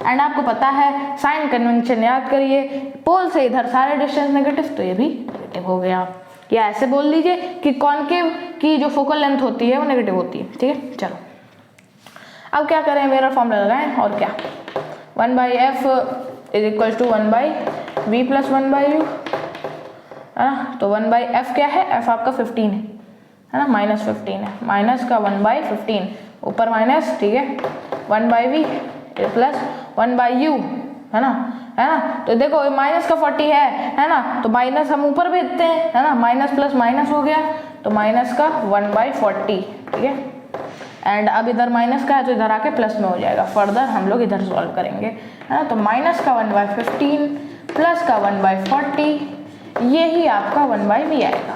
A: एंड आपको पता है साइन कन्वेंशन याद करिए, पोल से इधर सारे डिस्टेंस नेगेटिव, तो ये भी नेगेटिव हो गया। या ऐसे बोल लीजिए कि कॉनकेव की जो फोकल लेंथ होती है वो नेगेटिव होती है। ठीक है, चलो अब क्या करें, मिरर फॉर्मूला लगाएं और क्या, 1/f = 1/v + 1/u, है ना। तो 1/f क्या है? f आपका 15 है ना, -15 है, माइनस का 1/15 ऊपर माइनस। ठीक है, 1/v + 1/u, है ना। तो देखो माइनस का 40 है ना, तो माइनस हम ऊपर भेजते हैं, है ना, माइनस प्लस माइनस हो गया, तो माइनस का 1/40। ठीक है, एंड अब इधर माइनस का है तो इधर आके प्लस में हो जाएगा। फर्दर हम लोग इधर सॉल्व करेंगे, है ना। तो माइनस का 1/15 प्लस का 1/40, यही आपका 1/v आएगा।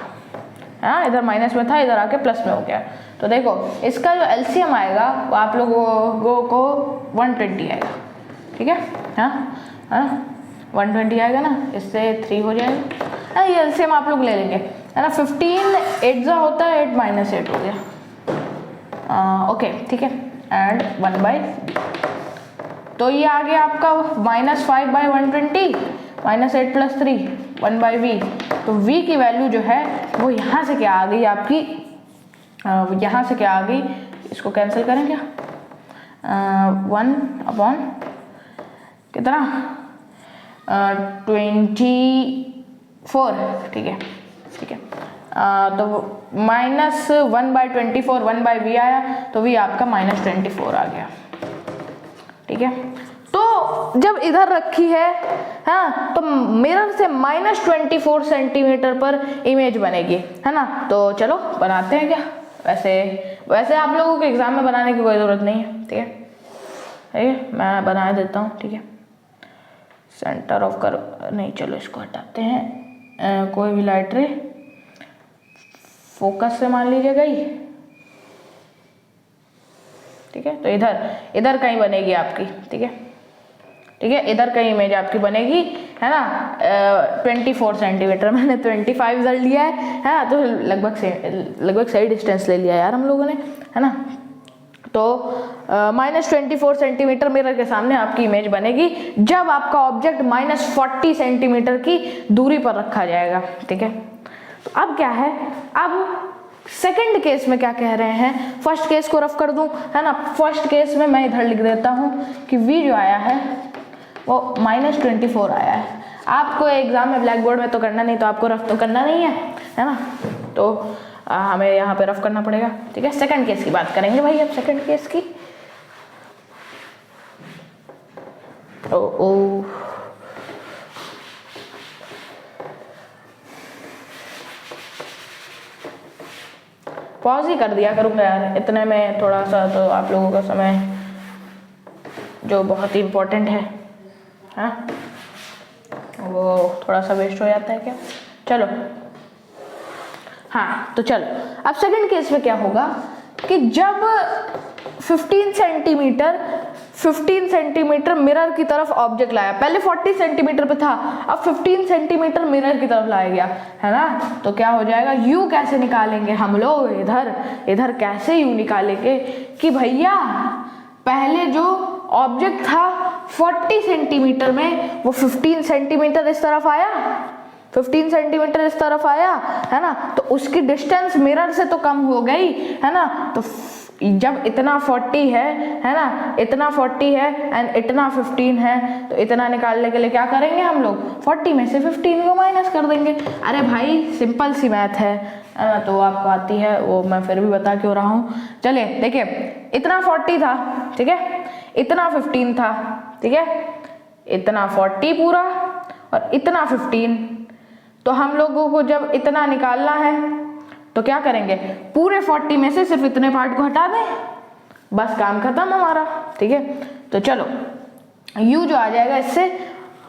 A: हाँ, इधर माइनस में था, इधर आके प्लस में हो गया। तो देखो इसका जो एलसीएम आएगा वो आप लोगों को 120 आएगा। ठीक है, हाँ 120 आएगा ना, इससे 3 हो जाएगा। ये एलसीएम आप लोग ले लेंगे, है ना। 15 8 जा होता है, 8 - 8 हो गया। ओके, ठीक है, एंड 1/, तो ये आ गया आपका -5/120 -8 + 3 1/v। तो v की वैल्यू जो है वो यहाँ से क्या आ गई आपकी, यहाँ से क्या आ गई, इसको कैंसिल करें क्या, 1/, कितना, 24। ठीक है, ठीक है, तो -1/24 1/v आया, तो v आपका -24 आ गया। ठीक है, तो जब इधर रखी है, हाँ, तो मिरर से -24 सेंटीमीटर पर इमेज बनेगी, है ना। तो चलो बनाते हैं क्या। वैसे आप लोगों के एग्जाम में बनाने की कोई ज़रूरत नहीं है। ठीक है, मैं बना देता हूँ। ठीक है, सेंटर ऑफ कर नहीं, चलो इसको हटाते हैं। कोई भी लाइट रे फोकस से मान लीजिए गई। ठीक है, तो इधर कहीं बनेगी आपकी। ठीक है, ठीक है, इधर कहीं इमेज आपकी बनेगी, है ना। 24 सेंटीमीटर, मैंने 25 इधर लिया है ना, तो लगभग सही डिस्टेंस ले लिया यार हम लोगों ने, है ना। तो -24 सेंटीमीटर मिरर के सामने आपकी इमेज बनेगी जब आपका ऑब्जेक्ट -40 सेंटीमीटर की दूरी पर रखा जाएगा। ठीक है, तो अब क्या है, अब सेकंड केस में क्या कह रहे हैं, फर्स्ट केस को रफ कर दूं, है ना। फर्स्ट केस में मैं इधर लिख देता हूं कि v जो आया है वो -24 आया है। आपको एग्जाम में ब्लैक बोर्ड में तो करना नहीं, तो आपको रफ तो करना नहीं है ना, तो हमें यहाँ पे रफ करना पड़ेगा। ठीक है, सेकंड केस की बात करेंगे भाई अब, सेकंड केस की। ओ पॉज ही कर दिया करूँगा यार, इतने में थोड़ा सा तो आप लोगों का समय जो बहुत ही इम्पोर्टेंट है, हाँ, वो थोड़ा सा वेस्ट हो जाता है क्या। चलो, हाँ, तो चलो अब सेकंड केस में क्या होगा कि जब 15 सेंटीमीटर मिरर की तरफ ऑब्जेक्ट लाया, पहले 40 सेंटीमीटर पे था, अब 15 सेंटीमीटर मिरर की तरफ लाया गया, है ना। तो क्या हो जाएगा, u कैसे निकालेंगे हम लोग, इधर कैसे u निकालेंगे कि भैया पहले जो ऑब्जेक्ट था 40 सेंटीमीटर में, वो 15 सेंटीमीटर इस तरफ आया, 15 सेंटीमीटर इस तरफ आया है ना, तो उसकी डिस्टेंस मिरर से तो कम हो गई है ना। तो जब इतना 40 है ना, इतना 40 है एंड इतना 15 है, तो इतना निकालने के लिए क्या करेंगे हम लोग, 40 में से 15 को माइनस कर देंगे। अरे भाई सिंपल सी मैथ है तो आपको आती है, वो मैं फिर भी बता क्यों रहा हूँ। चलिए देखिए, इतना 40 था, ठीक है, इतना 15 था, ठीक है, इतना 40 पूरा और इतना 15। तो हम लोगों को जब इतना निकालना है तो क्या करेंगे, पूरे 40 में से सिर्फ इतने पार्ट को हटा दें, बस काम खत्म हमारा, ठीक है। तो चलो u जो आ जाएगा इससे,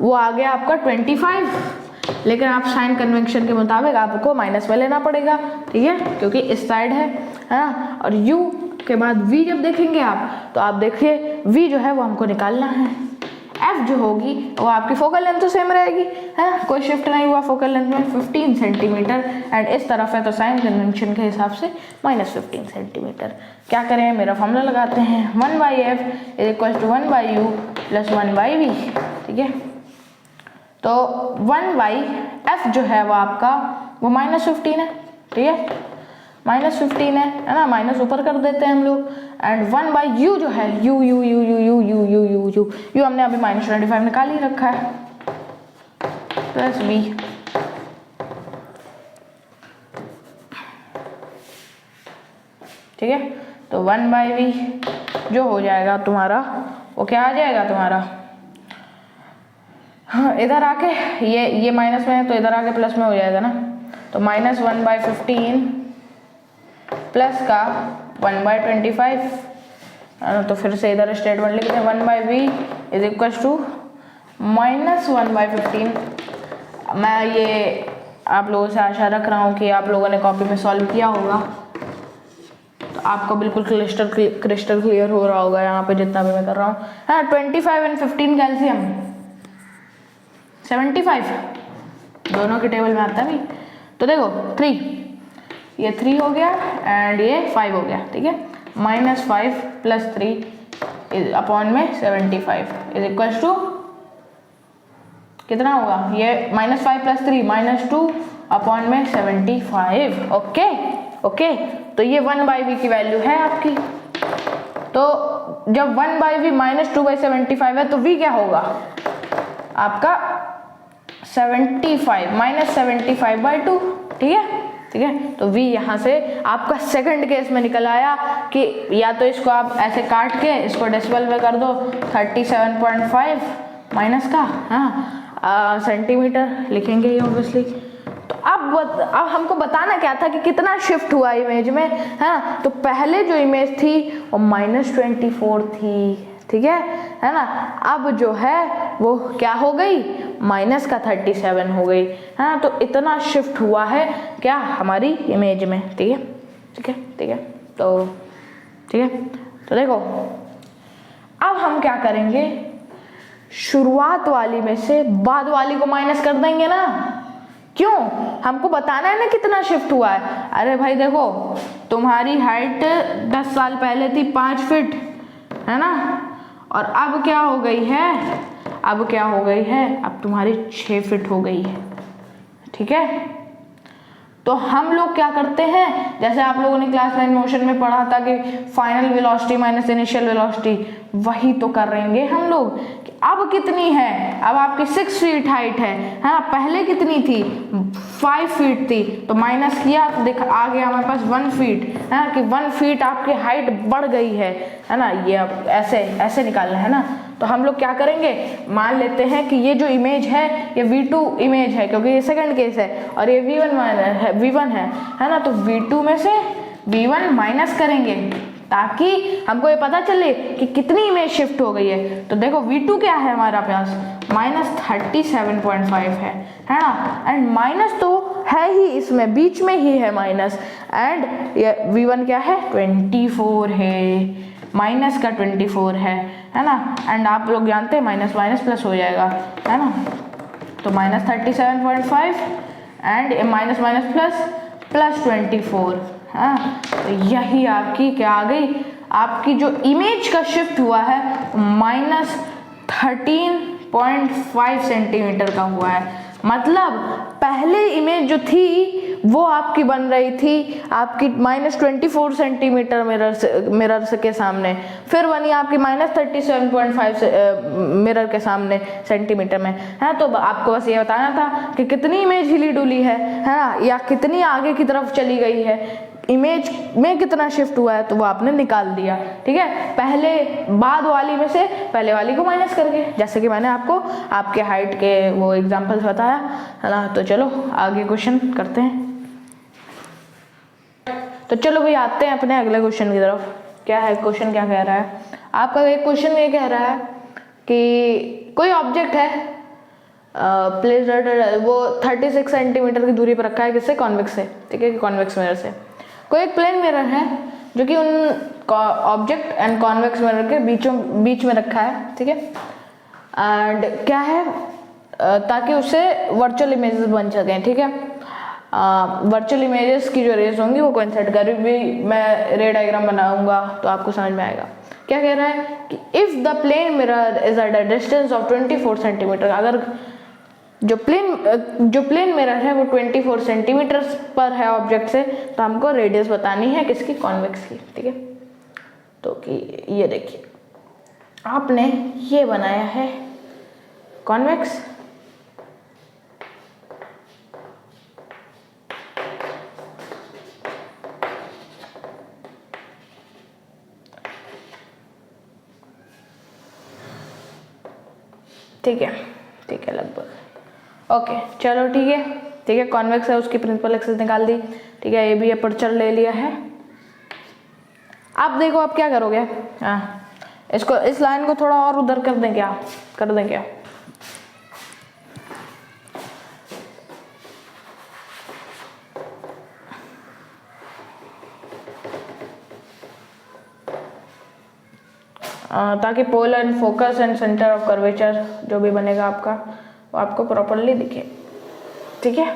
A: वो आ गया आपका 25, लेकिन आप साइन कन्वेंशन के मुताबिक आपको माइनस में लेना पड़ेगा, ठीक है, क्योंकि इस साइड है ना। और u के बाद v जब देखेंगे आप, तो आप देखिए v जो है वो हमको निकालना है, f जो होगी वो आपकी फोकल लेंथ तो सेम रहेगी, है ना, कोई शिफ्ट नहीं हुआ फोकल लेंथ में, 15 सेंटीमीटर एंड इस तरफ है तो साइन कन्वेंशन के हिसाब से -15 सेंटीमीटर। क्या करें, मेरा फॉर्मूला लगाते हैं, 1/f = 1/u + 1/v, ठीक है। तो 1/f जो है वो आपका वो -15 है, ठीक है, -15 है ना, माइनस ऊपर कर देते हैं हम लोग, एंड 1/u जो है u हमने अभी -25 निकाल ही रखा है, प्लस v, ठीक है। तो 1/v जो हो जाएगा तुम्हारा, वो क्या आ जाएगा तुम्हारा, हाँ इधर आके ये माइनस में है तो इधर आके प्लस में हो जाएगा ना, तो -1/15 प्लस का 1/25, तो फिर से इधर स्टेटमेंट लिखते हैं, 1/v = -1/15। मैं ये आप लोगों से आशा रख रहा हूँ कि आप लोगों ने कॉपी में सॉल्व किया होगा, तो आपको बिल्कुल क्रिस्टल क्लियर हो रहा होगा यहाँ पे जितना भी मैं कर रहा हूँ। हाँ 25 और 15 का एलसीएम 75 दोनों के टेबल में आता है। तो देखो 3, ये 3 हो गया एंड ये 5 हो गया, ठीक है, -5 + 3 अपॉन में 75 = कितना होगा, ये -5 + 3 -2 अपॉन में 75। ओके ओके, तो ये 1/v की वैल्यू है आपकी। तो जब 1/v -2/75 है तो v क्या होगा आपका 75 -75/2, ठीक है, ठीक है। तो v यहाँ से आपका सेकंड केस में निकल आया कि या तो इसको आप ऐसे काट के इसको डेसिमल में कर दो, 37.5 माइनस का सेंटीमीटर लिखेंगे ये ऑब्वियसली। तो अब हमको बताना क्या था कि कितना शिफ्ट हुआ इमेज में, है तो पहले जो इमेज थी वो -24 थी, ठीक है ना। अब जो है वो क्या हो गई, -37 हो गई, है तो इतना शिफ्ट हुआ है क्या हमारी इमेज में, ठीक है, ठीक है, ठीक है। तो ठीक है, तो देखो अब हम क्या करेंगे, शुरुआत वाली में से बाद वाली को माइनस कर देंगे ना, क्यों, हमको बताना है ना कितना शिफ्ट हुआ है। अरे भाई देखो, तुम्हारी हाइट 10 साल पहले थी 5 फीट, है ना, और अब क्या हो गई है, अब क्या हो गई है, अब तुम्हारी 6 फीट हो गई है, ठीक है। तो हम लोग क्या करते हैं, जैसे आप लोगों ने क्लास 9 मोशन में पढ़ा था कि final velocity minus initial velocity, वही तो करेंगे हम लोग कि अब कितनी है, अब आपकी 6 फीट हाइट है, हाँ पहले कितनी थी 5 फीट थी, तो माइनस किया तो देख आ गया हमारे पास 1 फीट, है कि 1 फीट आपकी हाइट बढ़ गई है ना। ये अब ऐसे ऐसे निकालना है ना। तो हम लोग क्या करेंगे, मान लेते हैं कि ये जो इमेज है ये V2 इमेज है, क्योंकि ये सेकंड केस है, और ये V1 है ना। तो V2 में से V1 माइनस करेंगे ताकि हमको ये पता चले कि कितनी इमेज शिफ्ट हो गई है। तो देखो V2 क्या है हमारा पास, -37.5 है ना, एंड माइनस तो है ही इसमें, बीच में ही है माइनस, एंड ये V1 क्या है 24 है, माइनस का 24 है ना। एंड आप लोग जानते हैं माइनस माइनस प्लस हो जाएगा, है ना। तो -37.5 एंड माइनस माइनस प्लस 24, हाँ तो यही आपकी क्या आ गई, आपकी जो इमेज का शिफ्ट हुआ है -13.5 सेंटीमीटर का हुआ है। मतलब पहले इमेज जो थी वो आपकी बन रही थी आपकी -24 सेंटीमीटर मिरर के सामने, फिर बनी आपकी -37.5 मिरर के सामने सेंटीमीटर में, है। तो आपको बस ये बताना था कि कितनी इमेज हिली डुली है ना, या कितनी आगे की तरफ चली गई है, इमेज में कितना शिफ्ट हुआ है, तो वो आपने निकाल दिया, ठीक है। पहले बाद वाली में से पहले वाली को माइनस करके, जैसे कि मैंने आपको आपके हाइट के वो एग्जांपल्स बताया, है ना। तो चलो आगे क्वेश्चन करते हैं। तो चलो भाई आते हैं अपने अगले क्वेश्चन की तरफ। क्या है क्वेश्चन, क्या कह रहा है आपका एक क्वेश्चन? ये कह रहा है कि कोई ऑब्जेक्ट है प्लेस्ड वो 36 सेंटीमीटर की दूरी पर रखा है, किससे? कॉन्वेक्स से, ठीक है, कॉन्वेक्स मिरर से। कोई एक प्लेन मिरर है जो कि उन ऑब्जेक्ट एंड कॉन्वेक्स मिरर के बीच में रखा है, ठीक है। एंड क्या है, ताकि उससे वर्चुअल इमेजेस बन सकें, ठीक है। वर्चुअल इमेजेस की जो रेज होंगी वो कोइंसाइड कर, भी मैं रे डायग्राम बनाऊंगा तो आपको समझ में आएगा। क्या कह रहा है कि if the plane mirror is at a distance of 24 centimetre, अगर जो प्लेन मिरर है वो 24 सेंटीमीटर पर है ऑब्जेक्ट से, तो हमको रेडियस बतानी है किसकी? कॉन्वेक्स की, ठीक है। तो कि ये देखिए आपने ये बनाया है कॉन्वेक्स, ठीक है लगभग, ओके चलो ठीक है, कॉन्वेक्स है, उसकी प्रिंसिपल एक्सिस निकाल दी, ठीक है। ये भी अपर्चर ले लिया है। आप देखो आप क्या करोगे, हाँ इसको, इस लाइन को थोड़ा और उधर कर दें क्या? ताकि pole and focus and centre of curvature जो भी बनेगा आपका वो आपको प्रॉपरली दिखे, ठीक है।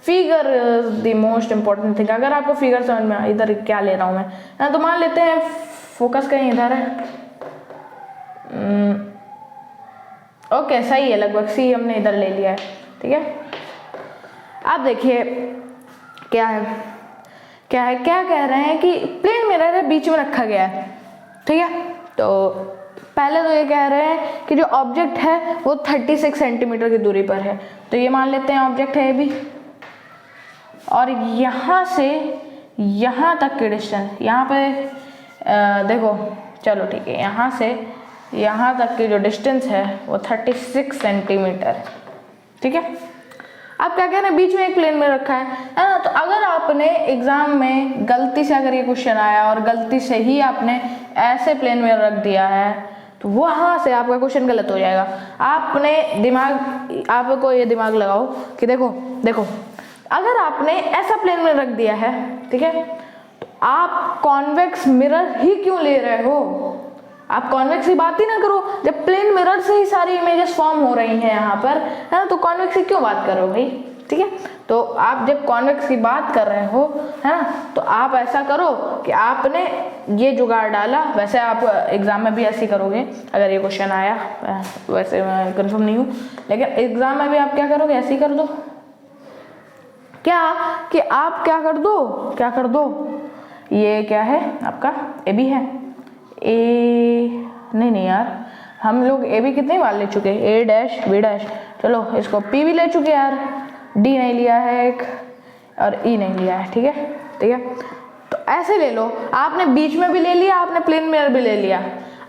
A: Figure is the most important thing. अगर आपको फिगर समझ में, इधर क्या ले रहा हूँ मैं, तो मान लेते हैं फोकस कहीं इधर है, ओके सही है, लगभग सी हमने इधर ले लिया है, ठीक है। आप देखिए क्या कह रहे हैं कि प्लेन मिरर है, बीच में रखा गया है, ठीक है। तो पहले तो ये कह रहे हैं कि जो ऑब्जेक्ट है वो 36 सेंटीमीटर की दूरी पर है, तो ये मान लेते हैं ऑब्जेक्ट है ये भी, और यहाँ से यहाँ तक की डिस्टेंस, यहाँ पे देखो चलो ठीक है, यहाँ से यहाँ तक की जो डिस्टेंस है वो 36 सेंटीमीटर, ठीक है। आप क्या कह रहे हैं, बीच में एक प्लेन में रखा है ना। तो अगर आपने एग्जाम में गलती से अगर ये क्वेश्चन आया और गलती से ही आपने ऐसे प्लेन में रख दिया है, तो वहाँ से आपका क्वेश्चन गलत हो जाएगा। आपको ये दिमाग लगाओ कि देखो अगर आपने ऐसा प्लेन में रख दिया है, ठीक है, तो आप कॉन्वेक्स मिरर ही क्यों ले रहे हो? आप कॉन्वेक्स की बात ही ना करो, जब प्लेन मिरर से ही सारी इमेजेस फॉर्म हो रही हैं यहाँ पर, है ना, तो कॉन्वेक्स की क्यों बात कर रहे हो भाई, ठीक है। तो आप जब कॉन्वेक्स की बात कर रहे हो, है ना, तो आप ऐसा करो कि आपने ये जुगाड़ डाला, वैसे आप एग्जाम में भी ऐसे ही करोगे अगर ये क्वेश्चन आया, वैसे मैं कंफर्म नहीं हूँ, लेकिन एग्जाम में भी आप क्या करोगे, ऐसे ही कर दो, क्या कि आप क्या कर दो, ये क्या है आपका ए बी है, नहीं यार, हम लोग ए बी कितनी बार ले चुके, ए डैश बी डैश, चलो इसको पी भी ले चुके यार, डी नहीं लिया है एक, और ई नहीं लिया है, ठीक है। तो ऐसे ले लो, आपने बीच में भी ले लिया, आपने प्लेन मिरर भी ले लिया।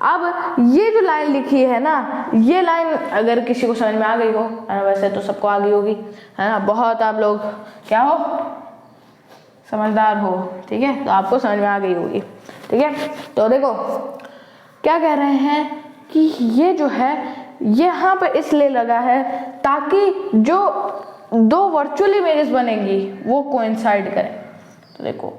A: अब ये जो लाइन लिखी है ना, ये लाइन अगर किसी को समझ में आ गई हो, वैसे तो सबको आ गई होगी, है ना, बहुत आप लोग क्या हो, समझदार हो, ठीक है, तो आपको समझ में आ गई होगी, ठीक है। तो देखो क्या कह रहे हैं कि ये जो है यहाँ पे इसलिए लगा है ताकि जो दो वर्चुअल इमेजेस बनेंगी वो कोइंसाइड करें। तो देखो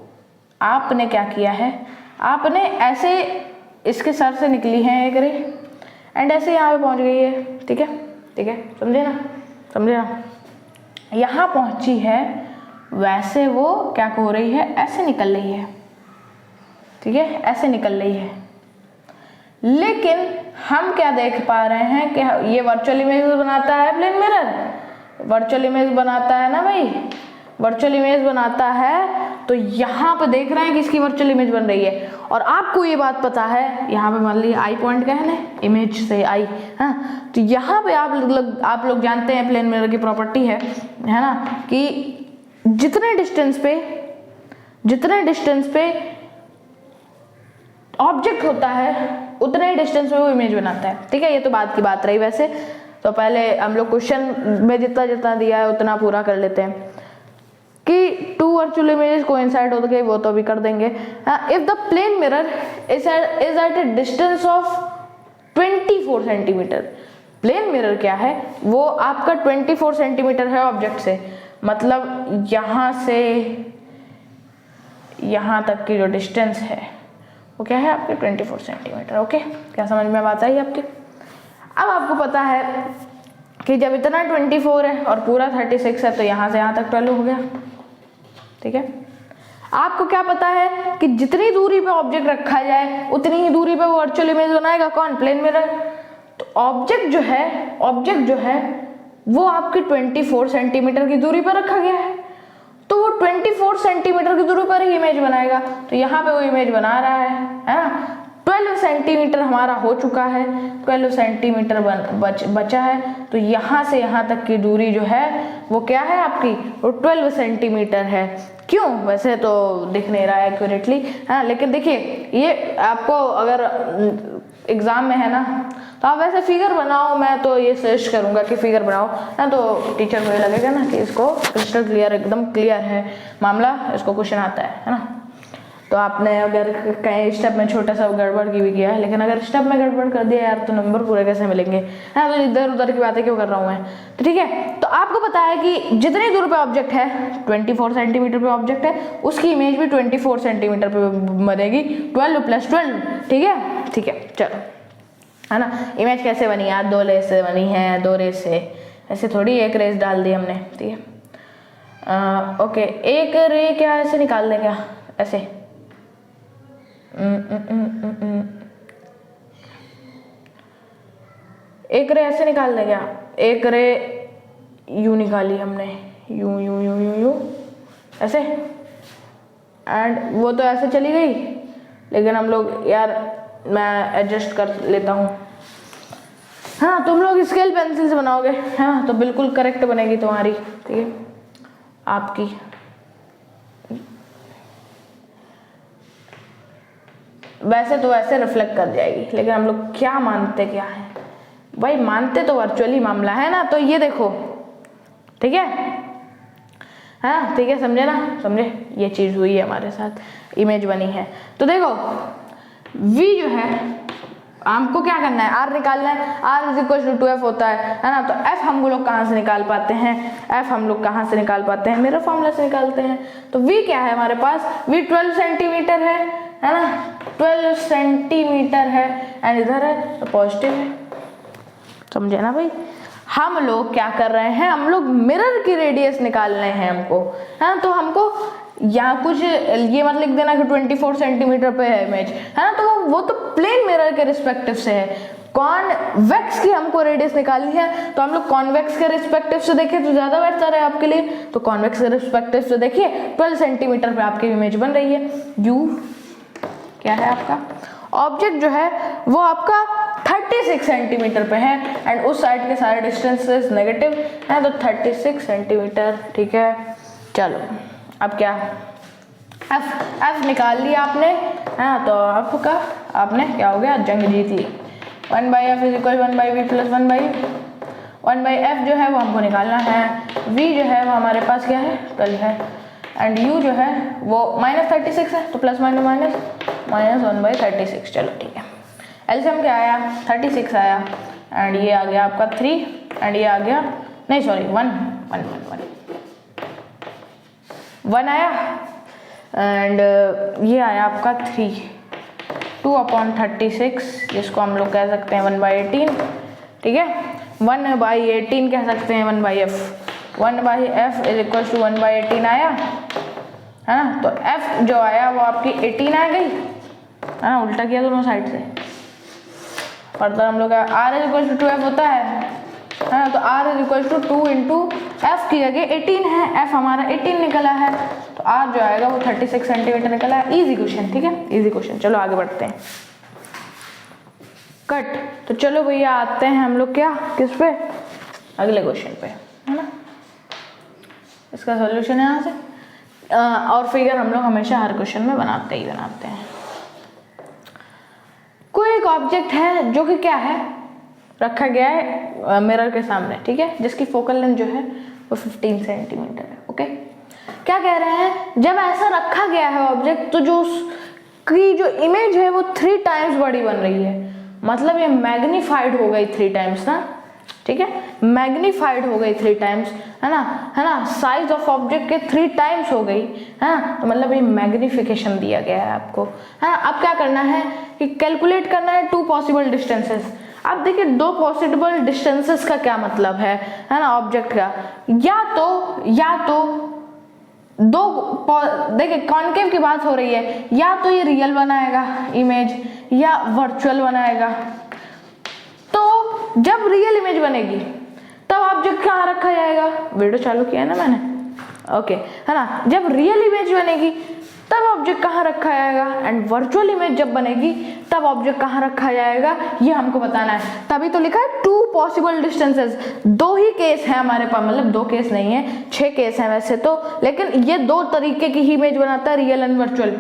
A: आपने क्या किया है, आपने ऐसे इसके सर से निकली है एक रे एंड ऐसे यहाँ पे पहुँच गई है, ठीक है, समझे ना, यहाँ पहुँची है, वैसे वो क्या हो रही है, ऐसे निकल रही है, ठीक है, ऐसे निकल रही है। लेकिन हम क्या देख पा रहे हैं कि ये वर्चुअल इमेज बनाता है प्लेन मिरर, वर्चुअल इमेज बनाता है ना भाई, वर्चुअल इमेज बनाता है। तो यहाँ पे देख रहे हैं कि इसकी वर्चुअल इमेज बन रही है, और आपको ये बात पता है, यहाँ पे मान लीजिए आई पॉइंट क्या है ना, इमेज से आई, हाँ। तो यहाँ पे आप लोग जानते हैं प्लेन मिरर की प्रॉपर्टी है ना, कि जितने डिस्टेंस पे ऑब्जेक्ट होता है उतने ही डिस्टेंस में वो इमेज बनाता है, ठीक है। ये तो बात की बात रही। वैसे तो पहले हम लोग क्वेश्चन में जितना दिया है उतना पूरा कर लेते हैं कि टू वर्चुअल इमेजेस कोइंसाइड हो गए, वो तो अभी कर देंगे। If the plane mirror is at a distance of 24 centimetre, plane mirror क्या है, वो आपका 24 सेंटीमीटर है ऑब्जेक्ट से, मतलब यहाँ से यहाँ तक की जो डिस्टेंस है वो क्या है आपके 24 सेंटीमीटर। ओके, क्या समझ में बात आई आपकी? अब आपको पता है कि जब इतना 24 है और पूरा 36 है तो यहाँ से यहाँ तक 12 हो गया, ठीक है। आपको क्या पता है कि जितनी दूरी पे ऑब्जेक्ट रखा जाए उतनी ही दूरी पे वो वर्चुअल इमेज बनाएगा, कौन? Plane mirror. तो ऑब्जेक्ट जो है वो आपकी 24 सेंटीमीटर की दूरी पर रखा गया है, तो वो 24 सेंटीमीटर की दूरी पर ही इमेज बनाएगा। तो यहाँ पे वो इमेज बना रहा है ना। 12 सेंटीमीटर हमारा हो चुका है, 12 सेंटीमीटर बचा है, तो यहाँ से यहाँ तक की दूरी जो है वो क्या है आपकी, वो 12 सेंटीमीटर है। क्यों? वैसे तो दिख नहीं रहा है एक्यूरेटली, हाँ, लेकिन देखिए ये आपको अगर एग्जाम में है ना तो आप वैसे फिगर बनाओ, मैं तो ये सजेस्ट करूंगा कि फिगर बनाओ ना, तो टीचर को ये लगेगा ना कि इसको क्रिस्टल क्लियर, एकदम क्लियर है मामला, इसको क्वेश्चन आता है ना। तो आपने अगर कहीं स्टेप में छोटा सा गड़बड़ की भी किया है, लेकिन अगर स्टेप में गड़बड़ कर दिया यार तो नंबर पूरे कैसे मिलेंगे, हाँ। तो इधर उधर की बातें क्यों कर रहा हूँ मैं, तो ठीक है। तो आपको पता है कि जितनी दूर पे ऑब्जेक्ट है, 24 सेंटीमीटर पे ऑब्जेक्ट है, उसकी इमेज भी 24 सेंटीमीटर पे बनेगी, 12 + 12, ठीक है, ठीक है। चलो, है ना। इमेज कैसे बनी यार, 2 रेस से बनी है, 2 रेस से, ऐसे थोड़ी एक रेस डाल दी हमने, ठीक है। ओके, एक रे क्या ऐसे निकाल दें क्या, ऐसे एक रे ऐसे निकाल दें क्या, एक रे यू निकाली हमने, you you you you you ऐसे, एंड वो तो ऐसे चली गई, लेकिन हम लोग यार मैं एडजस्ट कर लेता हूँ, हाँ। तुम लोग स्केल पेंसिल से बनाओगे, हाँ, तो बिल्कुल करेक्ट बनेगी तुम्हारी, ठीक है, आपकी। वैसे तो वैसे रिफ्लेक्ट कर जाएगी, लेकिन हम लोग क्या मानते क्या है भाई, मानते तो वर्चुअली मामला है ना। तो ये देखो, ठीक है, हाँ, ठीक है, समझे ना, समझे, ये चीज हुई है हमारे साथ, इमेज बनी है। तो देखो V जो है हमको क्या करना है, R निकालना है, R = 2F होता है ना। तो F हम लोग कहाँ से निकाल पाते हैं, F हम लोग कहाँ से निकाल पाते हैं, मेरा फॉर्मूला से निकालते हैं। तो V क्या है हमारे पास, V 12 सेंटीमीटर है ना, 12 सेंटीमीटर है, एंड इधर है तो पॉजिटिव है, समझे ना भाई। हम लोग क्या कर रहे हैं, हम लोग मिरर की रेडियस निकालने हैं हमको, हाँ। तो हमको यहाँ कुछ ये मत लिख देना कि 24 सेंटीमीटर पे है इमेज, है ना। तो वो तो प्लेन मिरर के रिस्पेक्टिव से है। कॉन्वेक्स की हमको रेडियस निकालनी है, तो हम लोग कॉन्वेक्स के रिस्पेक्टिव से देखें तो ज्यादा बेहतर है आपके लिए। तो कॉन्वेक्स के रिस्पेक्टिव से देखिए 12 सेंटीमीटर पे आपकी इमेज बन रही है। यू क्या है आपका, ऑब्जेक्ट जो है वो आपका 36 सेंटीमीटर पे है, एंड उस साइड के सारे डिस्टेंसेस नेगेटिव है, तो 36 सेंटीमीटर, ठीक है। चलो अब क्या, F निकाल लिया आपने, हाँ। तो आपका आपने क्या हो गया, जंग जीत ली। 1/F = 1/V + 1/U। 1/F जो है वो हमको निकालना है, V जो है वो हमारे पास क्या है, 12 है, एंड U जो है वो -36 है, तो प्लस माइनस माइनस -1/36। चलो ठीक है, एलसीएम क्या आया, 36 आया, एंड ये आ गया आपका 3, एंड ये आ गया, नहीं सॉरी 1 आया, एंड ये आया आपका 3, 2/36, जिसको हम लोग कह सकते हैं 1/18, ठीक है। 1/18 कह सकते हैं 1/F। 1/F = 1/18 आया, है ना। तो F जो आया वो आपकी 18 आ गई, है ना, उल्टा किया दोनों साइड से। फर्दर हम लोग R = 2F होता है ना। तो R = 2 × f की जगह 18 है, f हमारा 18 निकला है, तो r जो आएगा वो 36 सेंटीमीटर निकला है। इजी क्वेश्चन, ठीक है, इजी क्वेश्चन। चलो आगे बढ़ते हैं। कट। तो चलो भैया आते हैं हम लोग क्या, किस पे, अगले क्वेश्चन पे, है ना। इसका सॉल्यूशन है यहाँ से, और फिगर हम लोग हमेशा हर क्वेश्चन में बनाते ही बनाते हैं। कोई एक ऑब्जेक्ट है जो कि क्या है, रखा गया है मिरर के सामने, ठीक है, जिसकी फोकल लेंथ जो है वो 15 सेंटीमीटर है। ओके, क्या कह रहे हैं, जब ऐसा रखा गया है ऑब्जेक्ट, तो जो उसकी जो इमेज है वो 3 टाइम्स बड़ी बन रही है, मतलब ये मैग्नीफाइड हो गई 3 टाइम्स ना, ठीक है, मैग्नीफाइड हो गई 3 टाइम्स, है ना, साइज ऑफ ऑब्जेक्ट के 3 टाइम्स हो गई, है ना, तो मतलब ये मैग्निफिकेशन दिया गया है आपको, है ना। अब क्या करना है कि कैलकुलेट करना है 2 पॉसिबल डिस्टेंसेस। अब देखिए 2 पॉसिबल डिस्टेंसेस का क्या मतलब है ना, ऑब्जेक्ट का, या तो दो, देखिए कॉन्केव की बात हो रही है, या तो ये रियल बनाएगा इमेज या वर्चुअल बनाएगा। तो जब रियल इमेज बनेगी तब ऑब्जेक्ट कहाँ रखा जाएगा, वीडियो चालू किया है ना मैंने, ओके, है ना। जब रियल इमेज बनेगी तब ऑब्जेक्ट कहाँ रखा जाएगा, एंड वर्चुअल इमेज जब बनेगी तब ऑब्जेक्ट कहाँ रखा जाएगा, ये हमको बताना है। तभी तो लिखा है 2 पॉसिबल डिस्टेंसेस, 2 ही केस है हमारे पास, मतलब 2 केस नहीं है, 6 केस हैं वैसे तो, लेकिन ये 2 तरीके की ही इमेज बनाता है, रियल एंड वर्चुअल।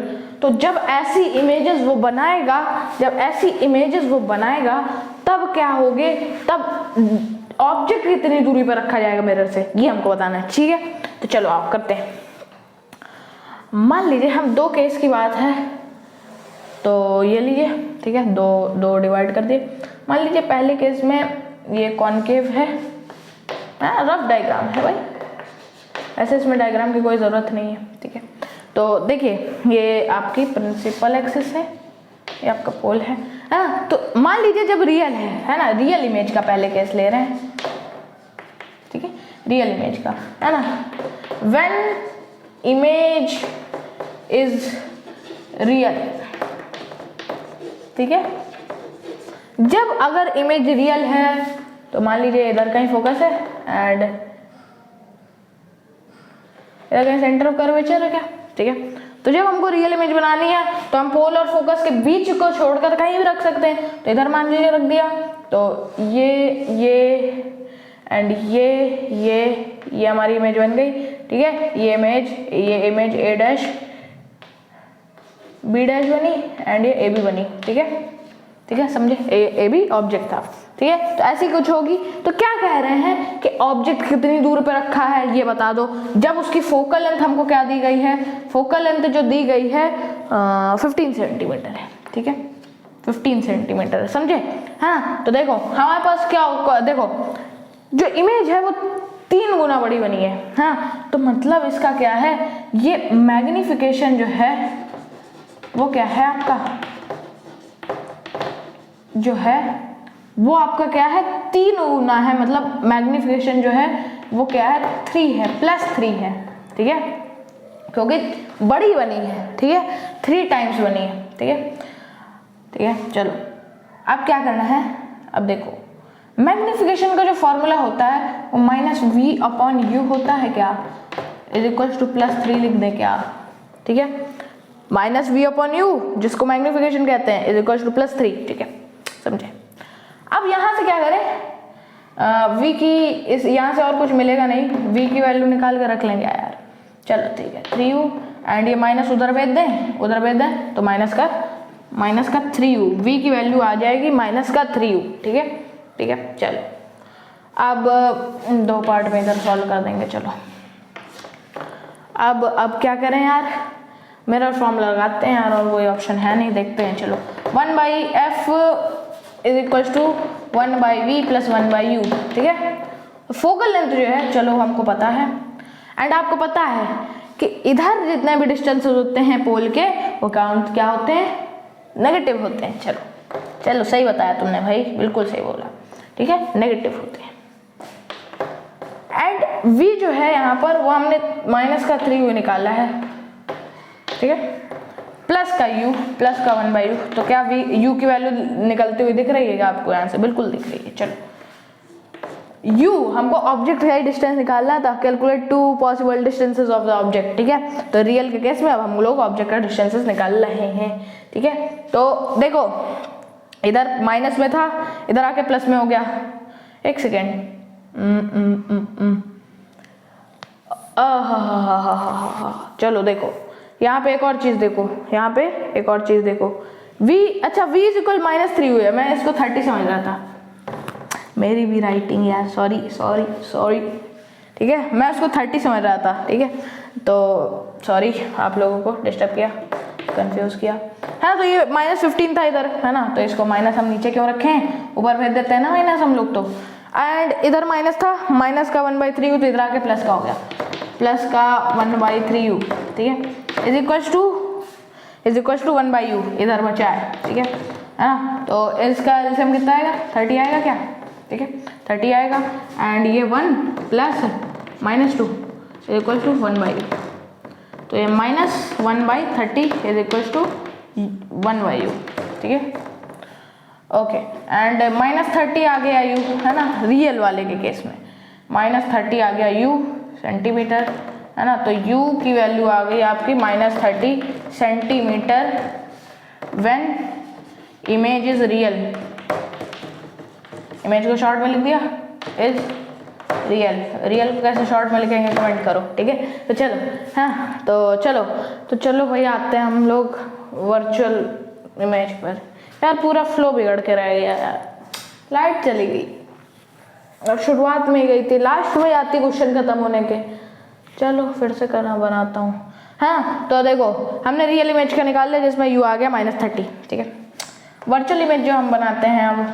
A: तो जब ऐसी इमेजेस वो बनाएगा, तब क्या होगे, तब ऑब्जेक्ट कितनी दूरी पर रखा जाएगा मिरर से, ये हमको बताना है, ठीक है। तो चलो आप करते हैं। मान लीजिए हम 2 केस की बात है, तो ये लीजिए, ठीक है, दो डिवाइड कर दिए। मान लीजिए पहले केस में ये कॉनकेव है, रफ डायग्राम है भाई, ऐसे इसमें डायग्राम की कोई ज़रूरत नहीं है, ठीक है। तो देखिए ये आपकी प्रिंसिपल एक्सिस है, ये आपका पोल है, तो मान लीजिए जब रियल है ना, रियल इमेज का पहले केस ले रहे हैं, ठीक है, रियल इमेज का, है ना। व्हेन इमेज इज रियल, ठीक है, जब अगर इमेज रियल है तो मान लीजिए इधर कहीं फोकस है एंड इधर कहीं सेंटर ऑफ कर्वेचर है क्या, ठीक है। तो जब हमको रियल इमेज बनानी है तो हम पोल और फोकस के बीच को छोड़कर कहीं भी रख सकते हैं, तो इधर मान लीजिए रख दिया, तो ये एंड ये हमारी इमेज बन गई, ठीक है। ये image A dash B dash बनी एंड ये ए बी बनी, ठीक है, समझे, ए बी ऑब्जेक्ट था, ठीक है। तो ऐसी कुछ होगी। तो क्या कह रहे हैं कि ऑब्जेक्ट कितनी दूर पे रखा है ये बता दो, जब उसकी फोकल लेंथ हमको क्या दी गई है, फोकल लेंथ जो दी गई है 15 सेंटीमीटर है, ठीक है, 15 सेंटीमीटर, समझे, हाँ। तो देखो हमारे पास क्या, देखो जो इमेज है वो 3 गुना बड़ी बनी है, हाँ, तो मतलब इसका क्या है, ये मैग्निफिकेशन जो है वो क्या है आपका, जो है वो आपका क्या है 3 गुना है, मतलब मैग्निफिकेशन जो है वो क्या है 3 है, +3 है, ठीक है, क्योंकि बड़ी बनी है, ठीक है, 3 टाइम्स बनी है, ठीक है। चलो अब क्या करना है, अब देखो मैग्निफिकेशन का जो फॉर्मूला होता है वो -v/u होता है क्या, = +3 लिख दें क्या, ठीक है, -v/u जिसको मैग्निफिकेशन कहते हैं = +3, ठीक है, समझे। अब यहाँ से क्या करें, v की इस यहाँ से और कुछ मिलेगा नहीं, v की वैल्यू निकाल कर रख लेंगे यार, चलो ठीक है, 3u एंड ये माइनस उधर भेज दें, तो माइनस का 3u, v की वैल्यू आ जाएगी -3u, ठीक है। चलो अब 2 पार्ट में इधर सॉल्व कर देंगे। चलो अब क्या करें यार, मिरर फॉर्मूला लगाते हैं यार, और कोई ऑप्शन है नहीं, देखते हैं। चलो 1/f = 1/v + 1/u, ठीक है। फोकल लेंथ जो है चलो हमको पता है, एंड आपको पता है कि इधर जितने भी डिस्टेंसेस होते हैं पोल के वो काउंट क्या होते हैं, नेगेटिव होते हैं। चलो सही बताया तुमने भाई, बिल्कुल सही बोला, ठीक है, नेगेटिव होते हैं। एंड v जो है यहाँ पर वो हमने -3u निकाला है, ठीक है, प्लस का 1/u, तो क्या u की वैल्यू निकलती हुई दिख रही है आपको यहाँ से, बिल्कुल दिख रही है। चलो u हमको ऑब्जेक्ट का डिस्टेंस निकालना था, calculate 2 possible distances of the object, ठीक है। तो रियल के केस में अब हम लोग ऑब्जेक्ट का डिस्टेंसेस निकाल रहे हैं, ठीक है। तो देखो इधर माइनस में था, इधर आके प्लस में हो गया। एक सेकेंड, चलो देखो यहाँ पे एक और चीज देखो, यहाँ पे एक और चीज देखो, v, अच्छा v इज इक्वल -3 हुआ, मैं इसको 30 समझ रहा था, मेरी भी राइटिंग यार, सॉरी, ठीक है, मैं उसको 30 समझ रहा था, ठीक है। तो सॉरी आप लोगों को डिस्टर्ब किया, कंफ्यूज किया, हाँ। तो ये -15 था इधर, है ना, तो इसको माइनस हम नीचे क्यों रखे हैं, ऊपर भेज देते हैं ना माइनस हम लोग तो। एंड इधर माइनस था, माइनस का 1/3 तो इधर आके प्लस का हो गया, प्लस का 1/3u, ठीक है, इज इक्वल टू 1/u इधर बचा है, ठीक है ना। तो इसका एलसीएम कितना आएगा, 30 आएगा क्या, ठीक है, 30 आएगा। एंड ये 1 plus -2 is equal to 1/u, तो ये -1/30 इज इक्वल टू 1/u, ठीक है, ओके। एंड -30 आ गया u, है ना, रियल वाले के केस में -30 आ गया u सेंटीमीटर, है ना। तो u की वैल्यू आ गई आपकी -30 centimetre when image is real. Image को शॉर्ट में लिख दिया, इज रियल को कैसे शॉर्ट में लिखेंगे कमेंट करो, ठीक है। तो चलो, हाँ, तो चलो भाई आते हैं हम लोग वर्चुअल इमेज पर। यार पूरा फ्लो बिगड़ के रह गया यार, लाइट चली गई और शुरुआत में ही गई थी, लास्ट में आती क्वेश्चन खत्म होने के। चलो फिर से करना बनाता हूँ, हाँ। तो देखो हमने रियल इमेज का निकाल लिया जिसमें u आ गया -30, ठीक है। वर्चुअल इमेज जो हम बनाते हैं अब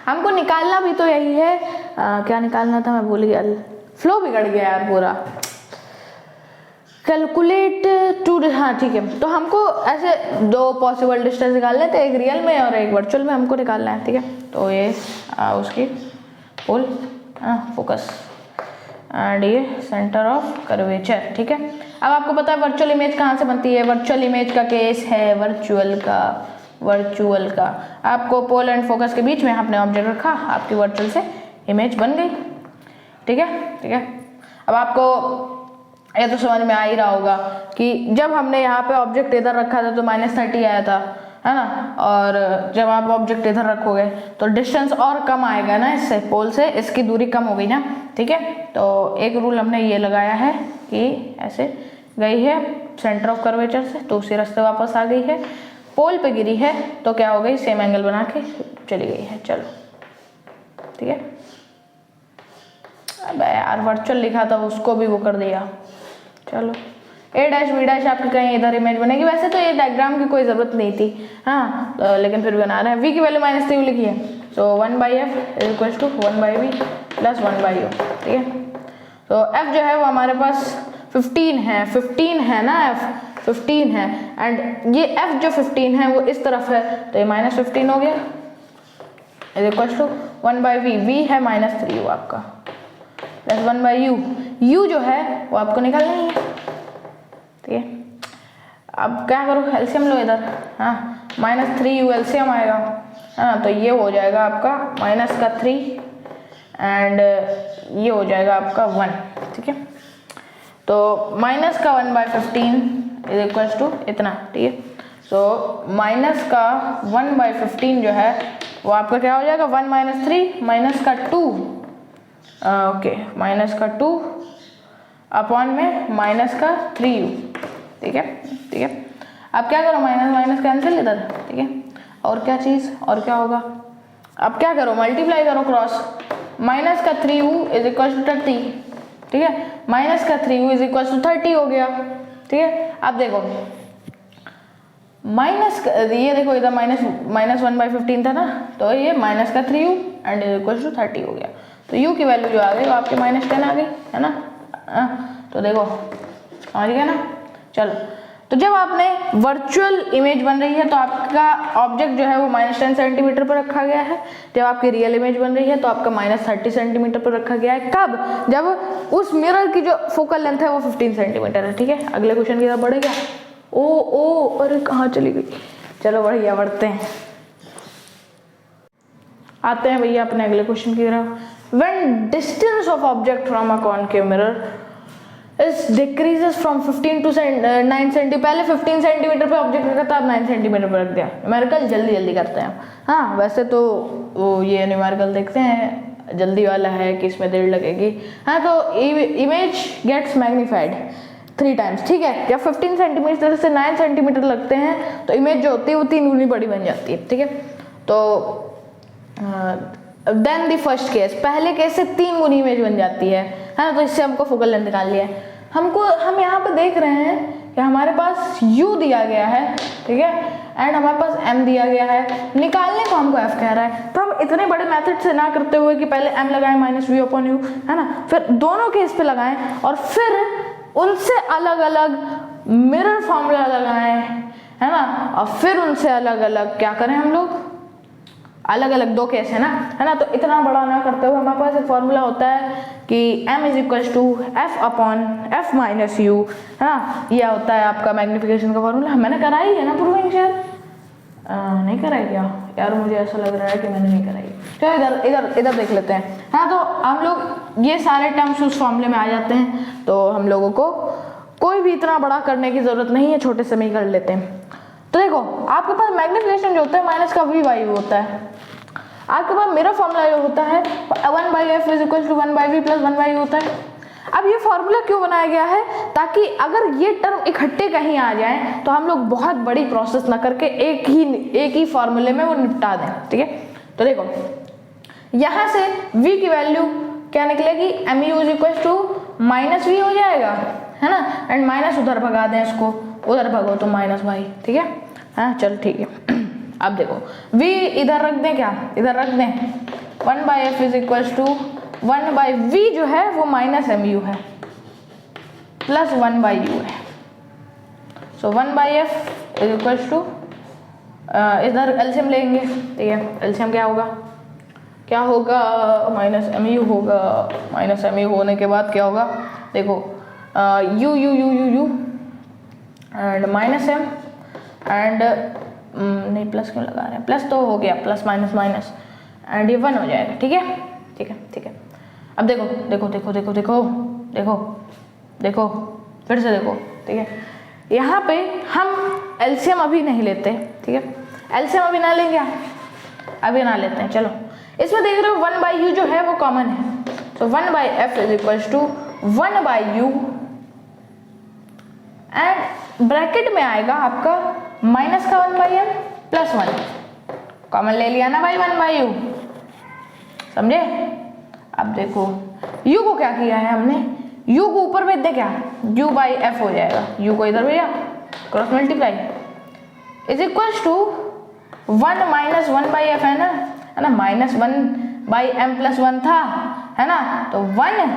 A: हमको निकालना भी तो यही है, क्या निकालना था मैं भूल गया, फ्लो बिगड़ गया यार पूरा। कैलकुलेट टू, हाँ ठीक है। तो हमको ऐसे 2 पॉसिबल डिस्टेंस निकालने थे, एक रियल में और एक वर्चुअल में हमको निकालना है, ठीक है। तो ये उसकी पोल, फोकस, एंड ये सेंटर ऑफ कर्वेचर, ठीक है। अब आपको पता है वर्चुअल इमेज कहाँ से बनती है, वर्चुअल इमेज का केस है वर्चुअल का। आपको पोल एंड फोकस के बीच में आपने ऑब्जेक्ट रखा, आपकी वर्चुअल से इमेज बन गई, ठीक है। अब आपको ये तो समझ में आ ही रहा होगा कि जब हमने यहाँ पे ऑब्जेक्ट इधर रखा था तो -30 आया था, है ना, और जब आप ऑब्जेक्ट इधर रखोगे तो डिस्टेंस और कम आएगा ना, इससे पोल से इसकी दूरी कम हो गई ना, ठीक है। तो एक रूल हमने ये लगाया है कि ऐसे गई है सेंटर ऑफ कर्वेचर से तो उसी रास्ते वापस आ गई है, पोल पे गिरी है तो क्या हो गई, सेम एंगल बना के चली गई है। चलो ठीक है, अब यार वर्चुअल लिखा था उसको भी वो कर दिया। चलो A', B' आपकी कहीं इधर इमेज बनेगी। वैसे तो ये डायग्राम की कोई ज़रूरत नहीं थी, हाँ, तो लेकिन फिर भी बना रहे हैं। V की वैल्यू -3 लिखी है, so 1/f is equal to 1/v plus 1/u, ठीक है। तो f जो है वो हमारे पास 15 है ना, f 15 है, एंड ये f जो 15 है वो इस तरफ है तो ये -15 हो गया is equal to 1/v, v है -3u आपका प्लस 1/u, u जो है वो आपको निकालना ही है, ठीक है। अब क्या करो, एलसीएम लो इधर, हाँ, -3u एलसीएम आएगा, हाँ, तो ये हो जाएगा आपका -3 एंड ये हो जाएगा आपका 1, ठीक है। तो -1/15 इज इक्वल टू इतना, ठीक है। सो -1/15 जो है वो आपका क्या हो जाएगा, 1 - 3 -2, ओके, -2 अपॉन में -3u, ठीक है। अब क्या करो, माइनस कैंसिल इधर, ठीक है। और क्या चीज़, और क्या होगा, अब क्या करो, मल्टीप्लाई करो cross, -3u is equal to 30, ठीक है। -3u इज इक्वल टू 30 हो गया, ठीक है। अब देखो ये देखो इधर -1/15 था ना, तो ये -3u and is equal to 30 हो गया। तो u की वैल्यू जो आ गई वो आपकी -10 आ गई, है ना। तो देखो समझ गया ना। चलो, तो जब आपने वर्चुअल इमेज बन रही है तो आपका ऑब्जेक्ट जो है वो -10 सेंटीमीटर पर रखा गया है। जब आपकी रियल इमेज बन रही है तो आपका -30 सेंटीमीटर पर रखा गया है। कब, जब उस मिरर की जो फोकल लेंथ है वो 15 सेंटीमीटर है, ठीक है। अगले क्वेश्चन की तरफ बढ़ेगा। ओ अरे कहाँ चली गई, चलो बढ़िया बढ़ते हैं। आते हैं भैया अपने अगले क्वेश्चन की तरफ। When distance of object from a concave mirror इस डिक्रीजेस फ्रॉम 15 to 9 सेंटी, पहले 15 सेंटीमीटर पे ऑब्जेक्ट रखा था, अब 9 सेंटीमीटर पर रख दिया। न्यूमेरिकल जल्दी करते हैं। हाँ वैसे तो वो ये न्यूमेरिकल देखते हैं, जल्दी वाला है कि इसमें देर लगेगी। हाँ तो इमेज गेट्स मैग्नीफाइड 3 times, ठीक है। जब 15 सेंटीमीटर से 9 सेंटीमीटर लगते हैं तो इमेज जो होती है वो 3 गुनी बड़ी बन जाती है, ठीक है। तो देन द फर्स्ट केस, पहले केस से 3 गुनी इमेज बन जाती है ना। तो इससे हमको फोकल लेंथ निकाल लिया है। हम यहाँ पे देख रहे हैं कि हमारे पास u दिया गया है, ठीक है, एंड हमारे पास m दिया गया है। निकालने को हमको f कह रहा है। तो हम इतने बड़े मेथड से ना करते हुए कि पहले m लगाएं -v/u, है ना, फिर दोनों केस पे लगाएं और फिर उनसे अलग अलग मिरर फॉर्मूला लगाएं, है ना, और फिर उनसे अलग अलग क्या करें हम लोग, अलग अलग 2 केस है ना। तो इतना बड़ा ना करते हुए हमारे पास एक फॉर्मूला होता है कि m = f/f - u, है ना। यह होता है आपका मैग्निफिकेशन का फॉर्मूला। मैंने कराई है ना प्रूविंग शायद, नहीं कराई क्या यार, मुझे ऐसा लग रहा है कि मैंने नहीं कराई। तो इधर देख लेते हैं। हाँ तो हम लोग ये सारे टर्म्स उस फॉर्मूले में आ जाते हैं, तो हम लोगों को कोई भी इतना बड़ा करने की जरूरत नहीं है, छोटे से में ही कर लेते हैं। तो देखो आपके पास मैग्निफिकेशन जो होता है माइनस का v/u होता है। आपके पास मिरर फॉर्मूला जो होता है 1/f = 1/v + 1/u होता है। अब ये फॉर्मूला क्यों बनाया गया है, ताकि अगर ये टर्म इकट्ठे कहीं आ जाएं तो हम लोग बहुत बड़ी प्रोसेस ना करके एक ही फॉर्मूले में वो निपटा दें, ठीक है। तो देखो यहाँ से v की वैल्यू क्या निकलेगी, mu = -v हो जाएगा, है ना, एंड माइनस उधर भगा दें इसको, उधर भगो तो -y, ठीक है। हाँ चल ठीक है। अब देखो v इधर रख दें, क्या इधर रख दें, 1/f = 1/v जो है वो -mu है प्लस 1/u है। सो 1/f = इधर एलसीएम लेंगे, ठीक है। एलसीएम क्या होगा -mu होगा। -mu होने के बाद क्या होगा, देखो u एंड -m एंड नहीं प्लस क्यों लगा रहे हैं, प्लस तो हो गया, प्लस माइनस एंड ये 1 हो जाएगा, ठीक है। अब देखो फिर से देखो, ठीक है। यहाँ पे हम एलसीएम अभी नहीं लेते, ठीक है। एलसीएम अभी ना लेंगे, अभी ना लेते हैं। चलो इसमें देख रहे हो 1/u जो है वो कॉमन है, तो 1/f = 1/u एंड ब्रैकेट में आएगा आपका माइनस का 1/m प्लस 1, कॉमन ले लिया ना भाई 1/u, समझे। अब देखो u को क्या किया है हमने, u को ऊपर भेज दे, क्या u/f हो जाएगा, u को इधर भेजा, क्रॉस मल्टीप्लाई = 1 - 1/f है ना, -1/m + 1 था, है ना, तो 1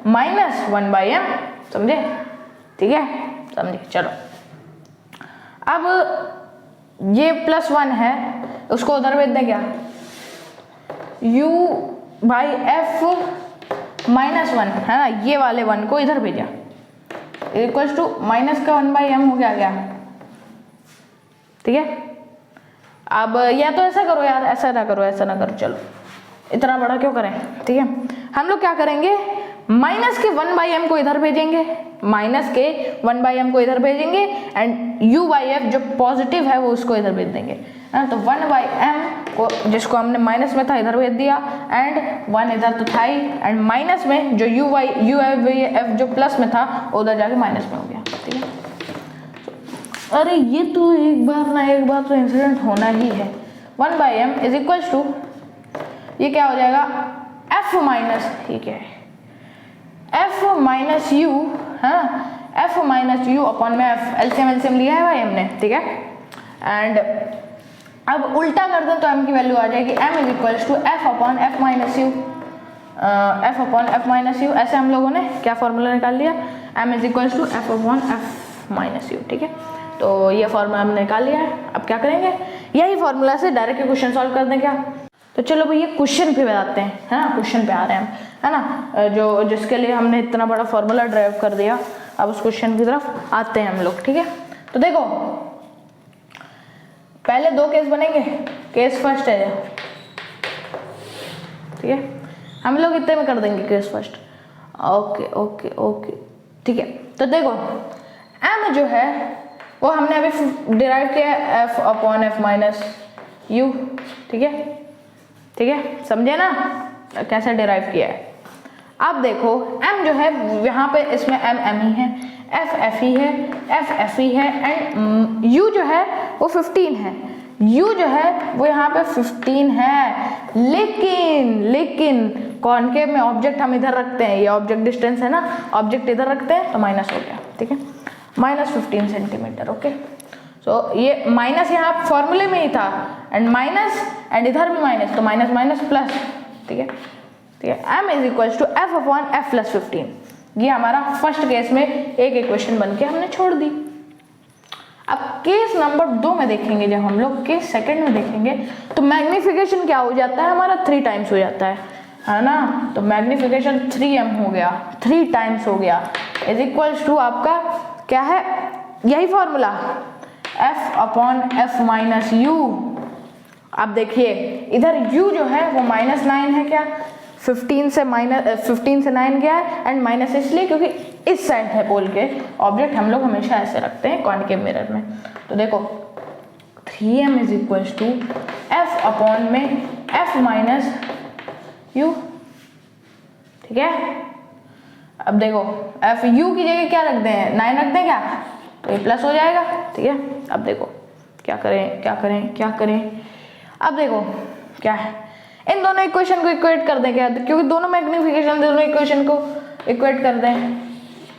A: - 1/m, समझे, ठीक है, समझे। चलो अब ये +1 है, उसको उधर भेज दें, क्या u/f -1 है ना, ये वाले 1 को इधर भेजा, = माइनस का 1/m हो गया, ठीक है। अब या तो ऐसा करो यार, ऐसा ना करो, चलो इतना बड़ा क्यों करें, ठीक है। हम लोग क्या करेंगे, माइनस के 1/m को इधर भेजेंगे, एंड u/f जो पॉजिटिव है वो उसको इधर भेज देंगे, है ना। तो 1/m को जिसको हमने माइनस में था इधर भेज दिया, एंड 1 इधर तो था ही, एंड माइनस में जो u/f जो प्लस में था उधर जाके माइनस में हो गया, ठीक है। अरे ये तो एक बार तो इंसिडेंट होना ही है। 1/m = ये क्या हो जाएगा, f माइनस, ठीक है, f - u, हाँ, f - u अपॉन में f, एलसीएम लिया है भाई हमने, ठीक है। एंड अब उल्टा कर दें तो m की वैल्यू आ जाएगी, m = f/f - u, ऐसे हम लोगों ने क्या फॉर्मूला निकाल लिया, m = f/f - u, ठीक है। तो ये फॉर्मूला हमने निकाल लिया है। अब क्या करेंगे, यही फॉर्मूला से डायरेक्ट क्वेश्चन सॉल्व कर दें क्या। तो चलो भैया क्वेश्चन पे बताते हैं, है ना, क्वेश्चन पे आ रहे हैं हम, है ना, जो जिसके लिए हमने इतना बड़ा फॉर्मूला ड्राइव कर दिया। अब उस क्वेश्चन की तरफ आते हैं हम लोग, ठीक है। तो देखो पहले 2 केस बनेंगे। केस फर्स्ट है, ठीक है, हम लोग इतने में कर देंगे case first. Okay okay okay ठीक है। तो देखो m जो है वो हमने अभी डिराइव किया है f upon f minus u, ठीक है, ठीक है, समझे ना कैसे डिराइव किया है। अब देखो m जो है यहाँ पे इसमें m ही है, f f ही है, f f ही है, एंड u जो है वो 15 है, u जो है वो यहाँ पे 15 है। लेकिन कॉनकेव में ऑब्जेक्ट हम इधर रखते हैं, ये ऑब्जेक्ट डिस्टेंस है ना, ऑब्जेक्ट इधर रखते हैं तो माइनस हो गया, ठीक है, माइनस 15 सेंटीमीटर। ओके, सो ये माइनस यहाँ फॉर्मूले में ही था, एंड माइनस एंड इधर भी माइनस, तो माइनस माइनस प्लस, ठीक है, ठीक है। m is equals to f upon f plus 15। ये हमारा फर्स्ट केस में एक इक्वेशन बन के हमने छोड़ दी। अब केस नंबर 2 में देखेंगे, जब हम लोग केस सेकंड में देखेंगे तो मैग्निफिकेशन क्या हो जाता है हमारा, 3 टाइम्स हो जाता है ना। तो मैग्निफिकेशन 3m हो गया, 3 टाइम्स हो गया, इज इक्वल्स टू आपका क्या है, यही formula f upon f minus u। अब देखिए इधर u जो है वो -9 है, क्या 15 से 9 गया है, एंड माइनस इसलिए क्योंकि इस साइड है बोल के ऑब्जेक्ट हम लोग हमेशा ऐसे रखते हैं कॉनकेव मिरर में। तो देखो 3m is equals to f upon में f माइनस u, ठीक है। अब देखो f u की जगह क्या रख दें, 9 रख दें क्या, तो ये प्लस हो जाएगा, ठीक है। अब देखो क्या करें क्या करें क्या करें, अब देखो क्या है, इन दोनों इक्वेशन को इक्वेट कर दें क्या, क्योंकि दोनों मैग्निफिकेशन दोनों इक्वेशन को इक्वेट कर दें,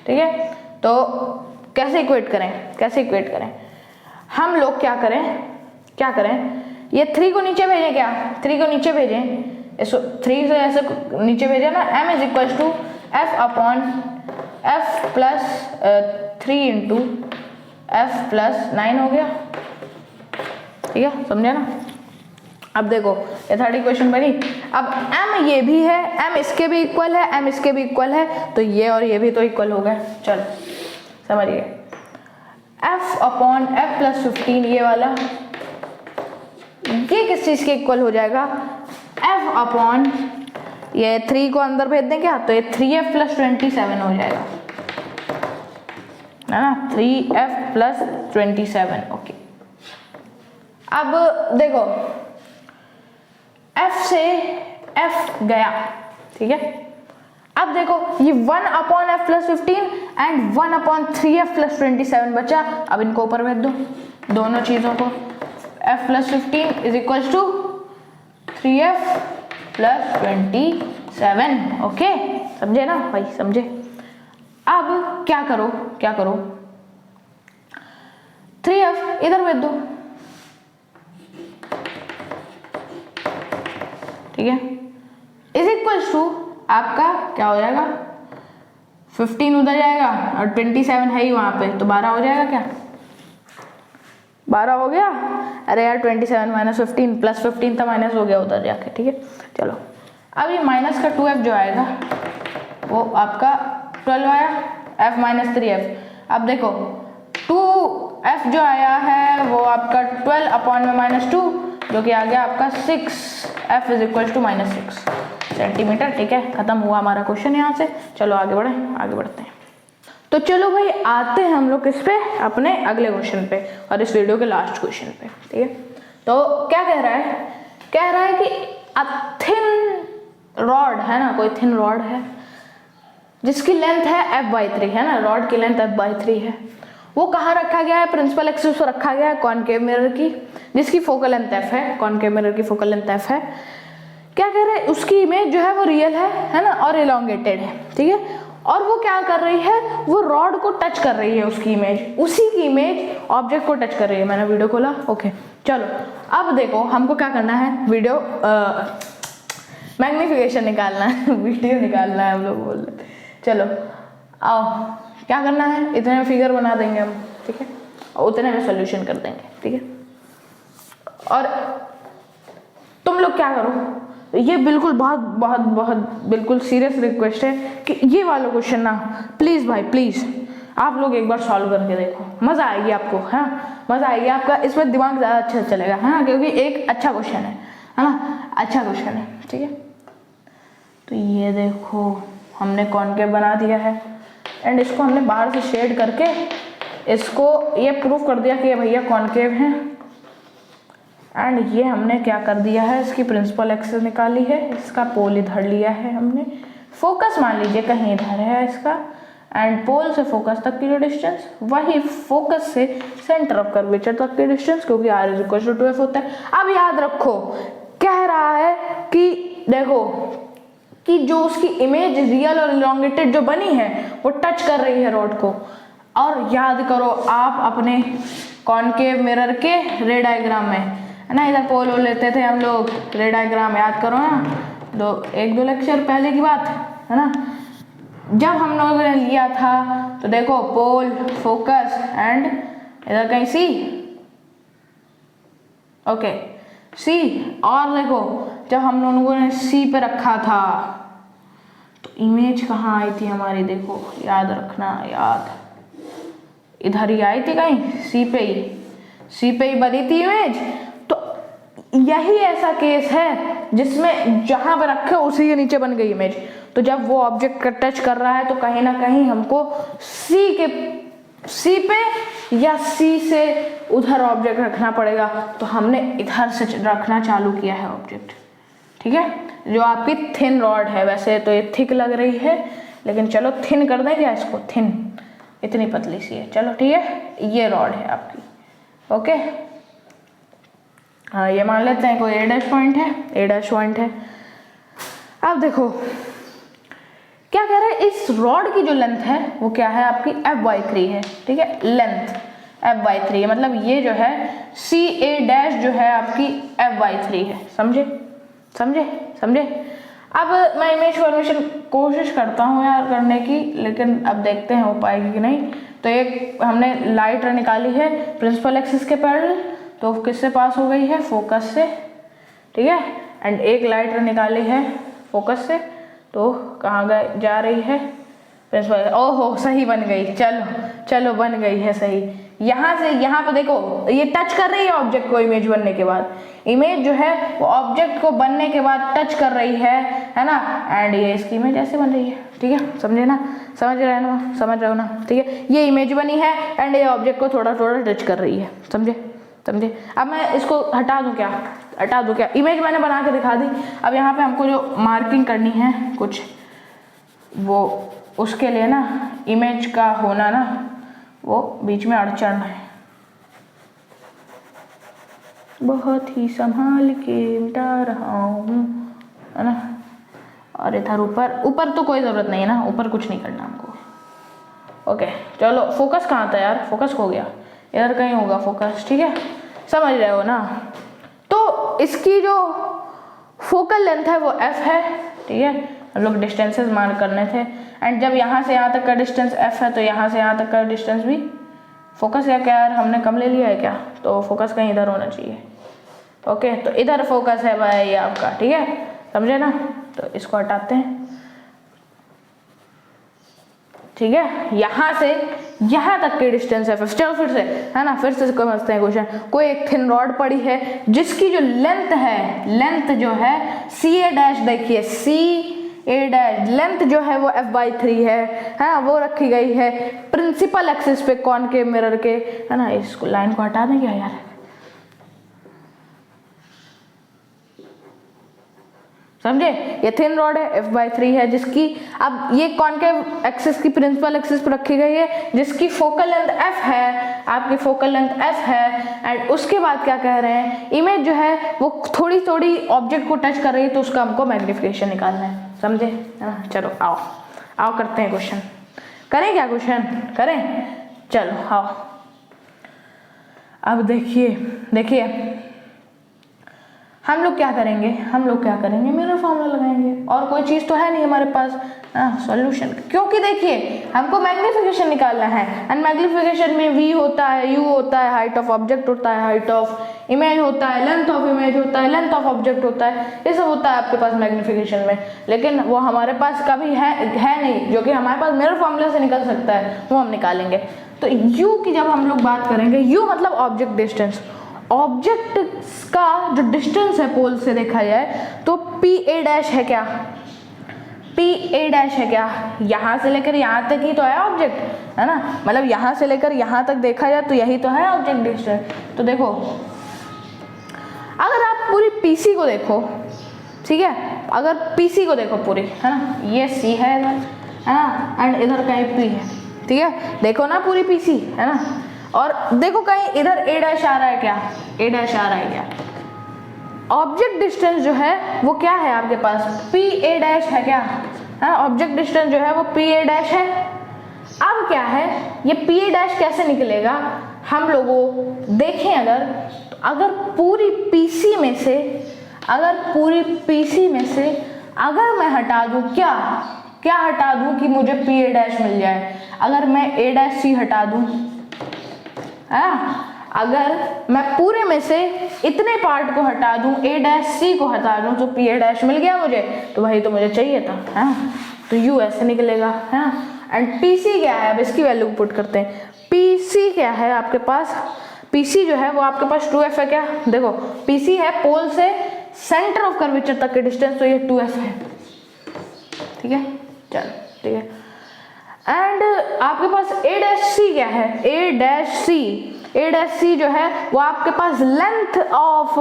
A: ठीक है। तो कैसे इक्वेट करें, कैसे इक्वेट करें, हम लोग क्या करें, ये 3 को नीचे भेजें क्या, 3 को नीचे भेजें, इसको 3 से ऐसे नीचे भेजें ना, m is equals to f upon f plus 3 into f plus 9 हो गया, ठीक है, समझे ना। अब देखो ये थर्ड इक्वेशन बनी। अब m ये भी है, m इसके भी इक्वल है, m इसके भी इक्वल है, तो ये और ये भी तो इक्वल हो गए। चलो समझिए, f अपॉन f प्लस 15 ये वाला, ये किस चीज के इक्वल हो जाएगा, f अपॉन ये 3 को अंदर भेज दें क्या, तो ये 3f प्लस 27 हो जाएगा, है ना, 3f प्लस 27। ओके, अब देखो f से f गया, ठीक है। अब देखो ये 1 upon f plus 15 and 1 upon 3f plus 27 बचा। अब इनको ऊपर भेज दो दोनों चीजों को, f plus 15 is equals to 3f plus 27। Okay, समझे ना भाई, समझे। अब क्या करो 3f इधर भेज दो, ठीक है, इज इक्वल्स टू आपका क्या हो जाएगा, 15 उधर जाएगा और 27 है ही वहां पे, तो 12 हो जाएगा क्या, 12 हो गया। अरे यार 27 माइनस 15 प्लस 15 था, माइनस हो गया उधर जाके, ठीक है। चलो अब ये माइनस का 2f जो आएगा वो आपका 12 आया, f माइनस 3f। अब देखो 2f जो आया है वो आपका 12 अपॉन में -2, जो कि आ गया आपका 6f is equal to -6 centimetre, ठीक है। खत्म हुआ हमारा क्वेश्चन यहाँ से। चलो आगे बढ़ते हैं। तो चलो भाई आते हैं हम लोग किस पे, अपने अगले क्वेश्चन पे और इस वीडियो के लास्ट क्वेश्चन पे, ठीक है। तो क्या कह रहा है कि अ थिन रॉड है ना, कोई थिन रॉड है जिसकी लेंथ है f/3 है ना, रॉड की लेंथ f/3 है, वो कहाँ रखा गया है, प्रिंसिपल एक्सिस पर रखा गया है कॉनकेव मिरर की, जिसकी फोकल लेंथ f है, कॉनकेव मिरर की फोकल लेंथ f है। क्या कह रहे हैं, उसकी इमेज जो है वो रियल है ना, और इलोंगेटेड है, ठीक है। और वो क्या कर रही है, वो रॉड को टच कर रही है, उसकी इमेज, उसी की इमेज ऑब्जेक्ट को टच कर रही है। मैंने वीडियो खोला, ओके। चलो अब देखो हमको क्या करना है, वीडियो मैग्निफिकेशन निकालना है वीडियो निकालना है हम लोग बोल रहे। चलो आओ, क्या करना है, इतने में फिगर बना देंगे हम, ठीक है, और उतने में सोल्यूशन कर देंगे, ठीक है। और तुम लोग क्या करो, ये बिल्कुल बहुत बिल्कुल सीरियस रिक्वेस्ट है कि ये वाला क्वेश्चन ना प्लीज़ भाई प्लीज़ आप लोग एक बार सॉल्व करके देखो, मज़ा आएगी आपको, है मज़ा आएगी आपका, इसमें दिमाग ज़्यादा अच्छा चलेगा, है ना, क्योंकि एक अच्छा क्वेश्चन है ना, अच्छा क्वेश्चन है, ठीक है। तो ये देखो हमने कॉनकेव बना दिया है एंड इसको हमने बाहर से शेड करके इसको ये प्रूफ कर दिया कि ये भैया कॉनकेव है। एंड ये हमने क्या कर दिया है, इसकी प्रिंसिपल एक्सिस निकाली है, इसका पोल इधर लिया है हमने, फोकस मान लीजिए कहीं इधर है इसका, एंड पोल से फोकस तक की जो डिस्टेंस वही फोकस से सेंटर ऑफ कर्वेचर तक की डिस्टेंस, क्योंकि r is equal to 2f होता है। अब याद रखो कह रहा है कि देखो कि जो उसकी इमेज रियल और इलॉन्गेटेड जो बनी है वो टच कर रही है रॉड को। और याद करो आप अपने कॉनकेव मिरर के रे डायग्राम में है ना, इधर पोल लेते थे हम लोग, रे डायग्राम याद करो ना, एक दो लेक्चर पहले की बात है ना, जब हम लोगों ने लिया था तो देखो पोल फोकस एंड इधर कहीं सी, ओके सी, और देखो जब हम लोगों ने सी पे रखा था तो इमेज कहाँ आई थी हमारी, देखो याद रखना, याद इधर ही आई थी कहीं सी पे ही बनी थी इमेज। तो यही ऐसा केस है जिसमें जहां पर रखे उसी के नीचे बन गई इमेज। तो जब वो ऑब्जेक्ट का टच कर रहा है तो कहीं ना कहीं हमको सी पे या सी से उधर ऑब्जेक्ट रखना पड़ेगा। तो हमने इधर से रखना चालू किया है ऑब्जेक्ट, ठीक है। जो आपकी थिन रॉड है, वैसे तो ये थिक लग रही है लेकिन चलो थिन कर दें क्या इसको, थिन इतनी पतली सी है, चलो ठीक है, ये रॉड है आपकी, ओके। हाँ ये मान लेते हैं कोई ए डैश पॉइंट है। अब देखो क्या कह रहे हैं, इस रॉड की जो लेंथ है वो क्या है आपकी f/3 है, ठीक है, लेंथ f/3 है, मतलब ये जो है सी ए डैश जो है आपकी f/3 है, समझे। अब मैं इमेज फॉर्मेशन कोशिश करता हूँ यार करने की, लेकिन अब देखते हैं हो पाएगी कि नहीं। तो एक हमने लाइट रे निकाली है प्रिंसिपल एक्सिस के पैरेलल, तो किससे पास हो गई है, फोकस से, ठीक है। एंड एक लाइट रे निकाली है फोकस से, तो कहाँ जा रही है प्रिंसिपल, ओहो सही बन गई, चलो बन गई है सही। यहाँ से यहाँ पे देखो ये टच कर रही है ऑब्जेक्ट को इमेज बनने के बाद, इमेज जो है वो ऑब्जेक्ट को बनने के बाद टच कर रही है ना, एंड ये इसकी इमेज ऐसे बन रही है, ठीक है, समझ रहे हो ना, ठीक है। ये इमेज बनी है एंड ये ऑब्जेक्ट को थोड़ा टच कर रही है, समझे। अब मैं इसको हटा दूं क्या, इमेज मैंने बना के दिखा दी। अब यहाँ पे हमको जो मार्किंग करनी है कुछ, वो उसके लिए ना इमेज का होना ना वो बीच में अड़चन है, बहुत ही संभाल के मिटा रहा हूँ, है ना। और इधर ऊपर तो कोई ज़रूरत नहीं है ना, ऊपर कुछ नहीं करना हमको, ओके। चलो फोकस कहाँ था यार, फोकस खो गया, इधर कहीं होगा फोकस, ठीक है, समझ रहे हो ना। तो इसकी जो फोकल लेंथ है वो f है, ठीक है, हम लोग डिस्टेंसेस मार्क करने थे। एंड जब यहाँ से यहाँ तक का डिस्टेंस f है तो यहाँ से यहाँ तक का डिस्टेंस भी फोकस, या क्या यार हमने कम ले लिया है क्या, तो फोकस कहीं इधर होना चाहिए, ओके। तो इधर फोकस है भाई आपका, ठीक है, समझे ना। तो इसको हटाते हैं, ठीक है, यहाँ से यहाँ तक की डिस्टेंस है, चलो फिर से है ना, फिर से समझते हैं क्वेश्चन। कोई एक थिन रॉड पड़ी है जिसकी जो लेंथ जो है सी ए डैश, देखिए सी ए डैश लेंथ जो है वो f/3 है वो रखी गई है प्रिंसिपल एक्सिस पे कॉनकेव मिरर के, है ना। इसको लाइन को हटा दें क्या यार, समझे। ये थिन रॉड है f/3 है जिसकी, अब ये कॉनकेव एक्सिस की प्रिंसिपल एक्सिस पर रखी गई है जिसकी फोकल लेंथ f है, आपकी फोकल लेंथ f है। एंड उसके बाद क्या कह रहे हैं, इमेज जो है वो थोड़ी ऑब्जेक्ट को टच कर रही है, तो उसका हमको मैग्निफिकेशन निकालना है, समझे, है ना। चलो आओ करते हैं क्वेश्चन, करें क्या क्वेश्चन करें, चलो आओ। अब देखिए हम लोग क्या करेंगे, मिरर फॉर्मूला लगाएंगे, और कोई चीज़ तो है नहीं हमारे पास सॉल्यूशन, क्योंकि देखिए हमको मैग्निफिकेशन निकालना है। एंड मैग्निफिकेशन में v होता है, u होता है, हाइट ऑफ ऑब्जेक्ट होता है, हाइट ऑफ इमेज होता है, लेंथ ऑफ इमेज होता है, लेंथ ऑफ ऑब्जेक्ट होता है, ये सब होता है आपके पास मैग्निफिकेशन में। लेकिन वो हमारे पास कभी है नहीं जो कि हमारे पास मिरर फॉर्मूला से निकल सकता है, वो हम निकालेंगे। तो u की जब हम लोग बात करेंगे, u मतलब ऑब्जेक्ट डिस्टेंस, ऑब्जेक्ट का जो डिस्टेंस है पोल से देखा जाए तो p a डैश है क्या, पी ए डैश है क्या, यहाँ से लेकर यहाँ तक ही तो है ऑब्जेक्ट, है ना, मतलब यहाँ से लेकर यहाँ तक देखा जाए तो यही तो है ऑब्जेक्ट डिस्टेंस। तो देखो अगर आप पूरी पीसी को देखो, ठीक है, अगर पीसी को देखो पूरी, है ना, ये सी है इधर, है ना, एंड इधर कहीं पी है, ठीक है, देखो ना पूरी पीसी, है ना, और देखो कहीं इधर ए डैश आ रहा है क्या, ए डैश आ रहा है क्या, ऑब्जेक्ट डिस्टेंस जो है वो क्या है आपके पास, पी ए डैश है क्या, है, ऑब्जेक्ट डिस्टेंस जो है वो पी ए डैश है। अब क्या है, ये पी ए डैश कैसे निकलेगा, हम लोगों देखें अगर, तो अगर पूरी पीसी में से, अगर मैं हटा दूं क्या हटा दूं कि मुझे पी ए डैश मिल जाए, अगर मैं ए डैश सी हटा दूं, अगर मैं पूरे में से इतने पार्ट को हटा दूं, ए डैश सी को हटा दूं, तो पी ए डैश मिल गया मुझे, तो वही तो मुझे चाहिए था, है, तो यू ऐसे निकलेगा, है, एंड पी सी क्या है, अब इसकी वैल्यू पुट करते हैं, पी सी क्या है आपके पास, पी सी जो है वो आपके पास 2f है क्या, देखो पी सी है पोल से सेंटर ऑफ कर्वेचर तक के डिस्टेंस, तो ये 2f है, ठीक है, चलो ठीक है, एंड आपके पास ए डैश सी क्या है, ए डैश सी जो है वो आपके पास लेंथ ऑफ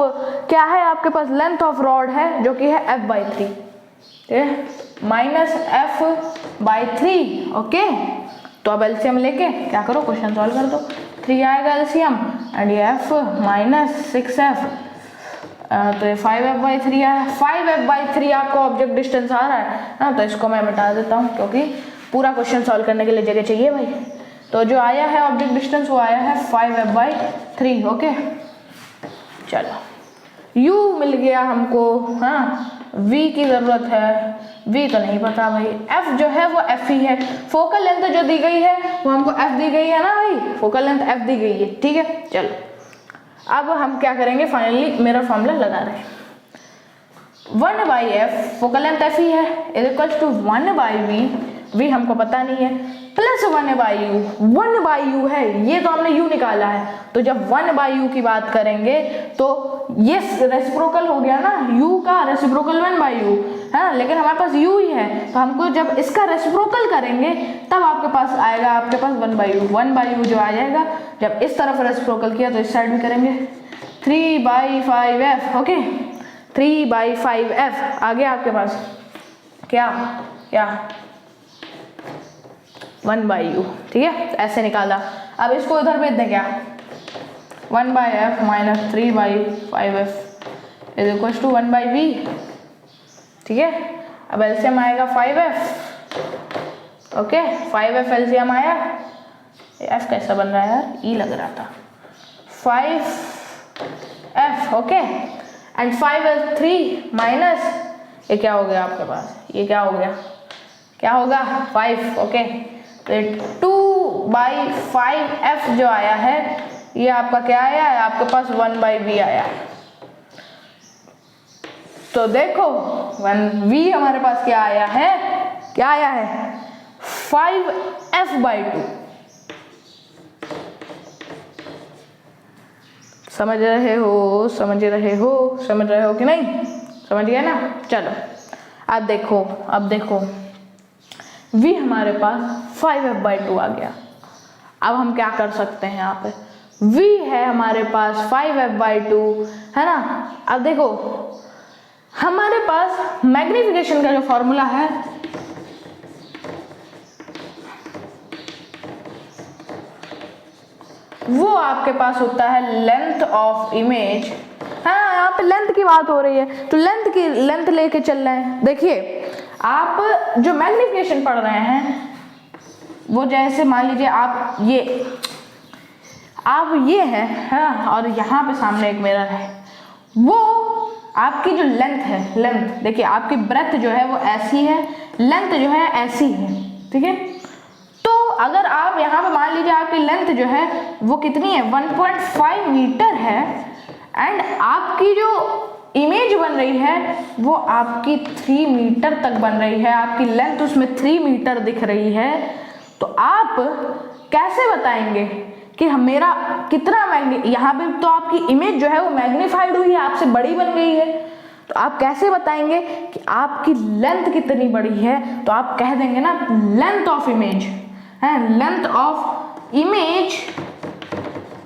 A: क्या है, आपके पास लेंथ ऑफ रॉड है जो कि है f/3, ठीक है, माइनस f/3, ओके। तो अब एलसीएम लेके क्या करो, क्वेश्चन सॉल्व कर दो, 3 आएगा एलसीएम, एंड ये f माइनस 6f, तो ये 5f/3 आया, 5f/3 आपको ऑब्जेक्ट डिस्टेंस आ रहा है ना, तो इसको मैं मिटा देता हूँ क्योंकि पूरा क्वेश्चन सॉल्व करने के लिए जगह चाहिए भाई। तो जो आया है ऑब्जेक्ट डिस्टेंस वो आया है 5f/3, ओके। चलो u मिल गया हमको, हाँ, v की जरूरत है, v तो नहीं पता भाई, f जो है वो f ही है, फोकल लेंथ जो दी गई है वो हमको f दी गई है ना भाई, फोकल लेंथ f दी गई है, ठीक है। चलो अब हम क्या करेंगे, फाइनली मेरा फॉर्मूला लगा रहे हैं, 1/f फोकल लेंथ f ही है is equal to 1/v, v हमको पता नहीं है, प्लस 1/u, 1/u है, ये तो हमने u निकाला है, तो जब 1/u की बात करेंगे तो ये रेसिप्रोकल हो गया ना, u का रेसिप्रोकल 1/u है, लेकिन हमारे पास u ही है, तो हमको जब इसका रेसिप्रोकल करेंगे तब आपके पास आएगा, आपके पास 1/u जो आ जाएगा, जब इस तरफ रेसिप्रोकल किया तो इस साइड भी करेंगे, 3/5f, ओके, 3/5f आ गया आपके पास, क्या 1/u, ठीक है, ऐसे निकाला। अब इसको इधर भेज दें क्या, 1/f minus 3/5f is equal to 1/v, ठीक है। अब एलसीएम आएगा 5f, ओके, 5f एलसीएम आया, f कैसा बन रहा है यार, e लग रहा था, 5f, okay, and 5f3 minus ये क्या हो गया आपके पास, ये क्या होगा 5, ओके, तो 2/5f जो आया है ये आपका क्या आया है, आपके पास 1/v आया है। तो देखो 1v हमारे पास क्या आया है 5f/2, समझ रहे हो कि नहीं, समझ गए ना। चलो अब देखो v हमारे पास 5f/2 आ गया। अब हम क्या कर सकते हैं, यहाँ पे v है हमारे पास 5f/2, है ना। अब देखो हमारे पास मैग्निफिकेशन का जो फॉर्मूला है वो आपके पास होता है लेंथ ऑफ इमेज। हाँ, यहाँ पे लेंथ की बात हो रही है तो लेंथ लेके चल रहे हैं। देखिए आप जो मैग्निफिकेशन पढ़ रहे हैं वो जैसे मान लीजिए आप ये है, हाँ, और यहाँ पे सामने एक मिरर है, वो आपकी जो लेंथ है, लेंथ देखिए आपकी ब्रेथ जो है वो ऐसी है, लेंथ जो है ऐसी है, ठीक है। तो अगर आप यहाँ पे मान लीजिए आपकी लेंथ जो है वो कितनी है 1.5 मीटर है, एंड आपकी जो इमेज बन रही है वो आपकी 3 मीटर तक बन रही है, आपकी लेंथ उसमें 3 मीटर दिख रही है, तो आप कैसे बताएंगे कि मेरा कितना यहाँ पे तो आपकी इमेज जो है वो मैग्नीफाइड हुई है, आपसे बड़ी बन गई है, तो आप कैसे बताएंगे कि आपकी लेंथ कितनी बड़ी है, तो आप कह देंगे ना लेंथ ऑफ इमेज है, लेंथ ऑफ इमेज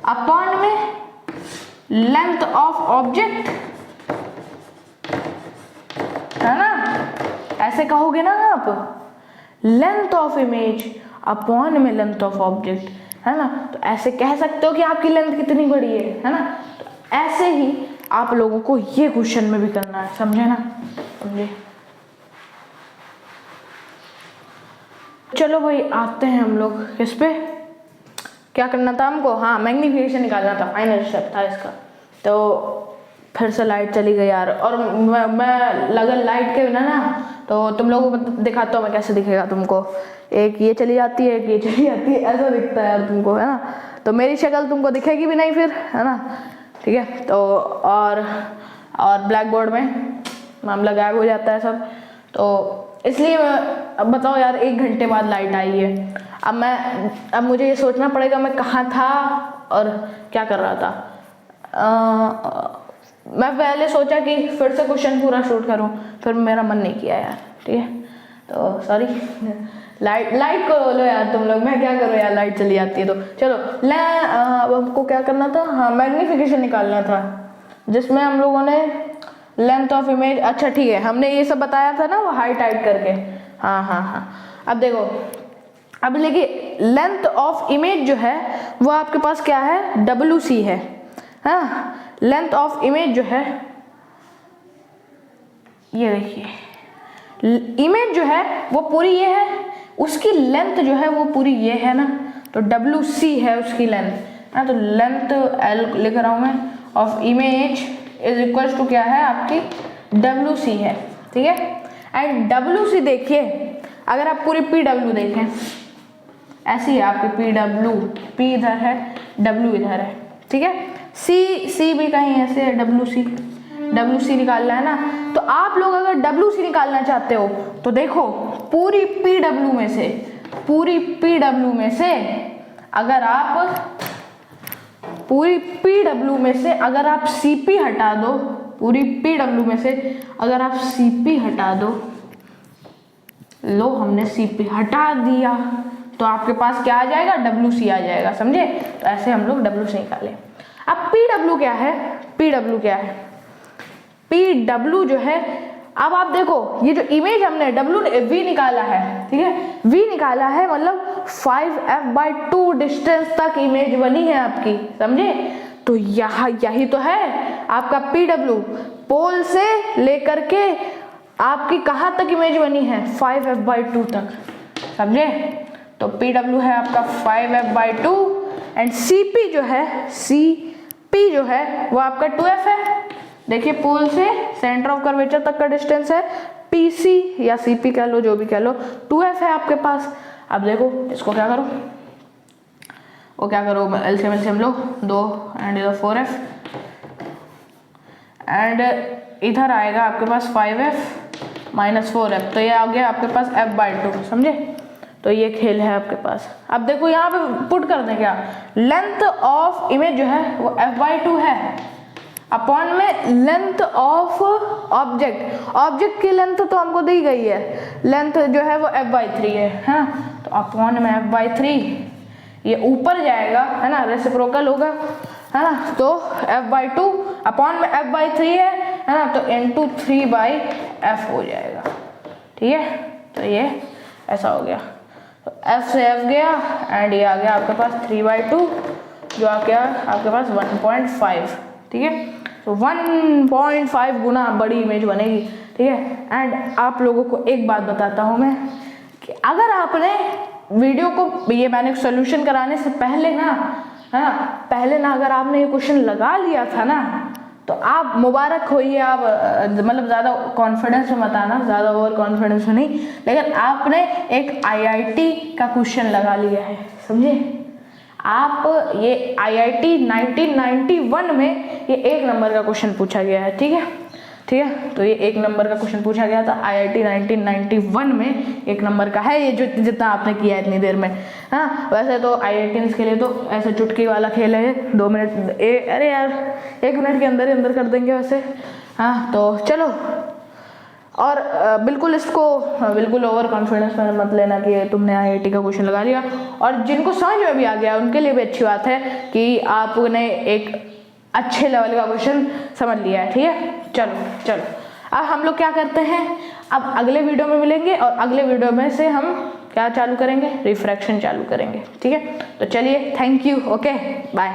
A: अपॉन में लेंथ ऑफ ऑब्जेक्ट, है ना, ऐसे कहोगे ना आप, लेंथ ऑफ इमेज अपॉन में लेंथ ऑफ ऑब्जेक्ट, है ना। तो ऐसे कह सकते हो कि आपकी लेंथ कितनी बड़ी है ना। तो ऐसे ही आप लोगों को ये क्वेश्चन में भी करना है, समझे ना, समझे। चलो भाई आते हैं हम लोग इस पे, क्या करना था हमको, हाँ मैग्नीफिकेशन निकालना था, फाइनल स्टेप था इसका। तो फिर से लाइट चली गई यार, और मैं लगा लाइट के बिना ना, तो तुम लोगों को दिखाता हूँ मैं कैसे दिखेगा तुमको, एक ये चली जाती है, एक ये चली जाती है, ऐसा दिखता है यार तुमको, है ना। तो मेरी शक्ल तुमको दिखेगी भी नहीं फिर, है ना, ठीक है। तो और ब्लैक बोर्ड में मामला गायब हो जाता है सब। तो इसलिए अब बताओ यार, 1 घंटे बाद लाइट आई है, अब मुझे ये सोचना पड़ेगा मैं कहाँ था और क्या कर रहा था। मैं पहले सोचा कि फिर से क्वेश्चन पूरा शूट करूं, फिर मेरा मन नहीं किया यार, ठीक है। तो सॉरी, लाइट को लो यार तुम लोग, मैं क्या करूं यार, लाइट चली जाती है। तो चलो अब हमको क्या करना था, हाँ मैग्नीफिकेशन निकालना था, जिसमें हम लोगों ने लेंथ ऑफ इमेज, अच्छा ठीक है, हमने ये सब बताया था ना वो हाइट करके, हाँ। अब देखो, अब देखिए लेंथ ऑफ इमेज जो है वो आपके पास क्या है, WC है, हाँ। लेंथ ऑफ इमेज जो है, ये देखिए इमेज जो है वो पूरी ये है, उसकी लेंथ जो है वो पूरी ये है ना, तो WC है उसकी लेंथ, है। तो लेंथ L लिख रहा हूँ मैं, of image is equal to क्या है आपकी WC है, ठीक है। एंड WC देखिए, अगर आप पूरी PW देखें, ऐसी है आपकी PW, P इधर है, W इधर है, ठीक है। C भी कहीं ऐसे है, WC निकालना है ना। तो आप लोग अगर WC निकालना चाहते हो तो देखो पूरी PW में से अगर आप CP हटा दो, पूरी PW में से अगर आप CP हटा दो, लो हमने CP हटा दिया, तो आपके पास क्या आ जाएगा, WC आ जाएगा, समझे। तो ऐसे हम लोग WC निकालें। अब PW क्या है, PW जो है, अब आप देखो ये जो इमेज हमने V निकाला है, ठीक है, V निकाला है, मतलब 5f/2 डिस्टेंस तक इमेज बनी है आपकी, समझे। तो यही तो है आपका PW, पोल से लेकर के आपकी कहाँ तक इमेज बनी है, 5f/2 तक, समझे। तो PW है आपका 5f/2 एंड CP जो है वो आपका 2f है। देखिए पोल से सेंटर ऑफ कर्वेचर तक का डिस्टेंस है PC या CP कह लो, जो भी कह लो, 2f है आपके पास। अब देखो इसको क्या करो, LCM लो, 2 एंड इधर 4f एंड इधर आएगा आपके पास 5f माइनस 4f, तो ये आ गया आपके पास f/2, समझे। तो ये खेल है आपके पास। अब देखो यहाँ पे पुट कर दें क्या, लेंथ ऑफ इमेज जो है वो f/2 है, अपॉन में लेंथ ऑफ ऑब्जेक्ट की लेंथ तो हमको दी गई है, लेंथ जो है वो f/3 है, हाँ। तो अपॉन में f/3, ये ऊपर जाएगा, है ना, रेसिप्रोकल होगा, है ना। तो f/2 अपॉन में f/3 है ना, तो into 3/f हो जाएगा, ठीक है। तो ये ऐसा हो गया, तो f से f गया एंड ये आ गया आपके पास 3/2, जो आ गया आपके पास 1.5, ठीक है। तो 1.5 गुना बड़ी इमेज बनेगी, ठीक है। एंड आप लोगों को एक बात बताता हूँ मैं, कि अगर आपने वीडियो को, ये मैंने सोल्यूशन कराने से पहले ना, है ना, अगर आपने ये क्वेश्चन लगा लिया था ना, तो आप मुबारक होइए, आप मतलब ज़्यादा कॉन्फिडेंस में मत आना, ज़्यादा ओवर कॉन्फिडेंस में नहीं, लेकिन आपने एक IIT का क्वेश्चन लगा लिया है, समझे। आप ये IIT 1991 में ये 1 नंबर का क्वेश्चन पूछा गया है, ठीक है। तो ये 1 नंबर का क्वेश्चन पूछा गया था IIT 1991 में, 1 नंबर का है ये, जो जितना आपने किया है इतनी देर में, हाँ। वैसे तो IITians के लिए तो ऐसे चुटकी वाला खेल है, 2 मिनट, अरे यार 1 मिनट के अंदर ही अंदर कर देंगे वैसे, हाँ तो चलो, और बिल्कुल इसको बिल्कुल ओवर कॉन्फिडेंस में मत लेना कि तुमने IIT का क्वेश्चन लगा लिया, और जिनको समझ में भी आ गया उनके लिए भी अच्छी बात है कि आपने एक अच्छे लेवल का क्वेश्चन समझ लिया है। ठीक है, चलो चलो अब हम लोग क्या करते हैं, अब अगले वीडियो में मिलेंगे और अगले वीडियो में से हम क्या चालू करेंगे, रिफ्रैक्शन चालू करेंगे। ठीक है, तो चलिए, थैंक यू, ओके, बाय।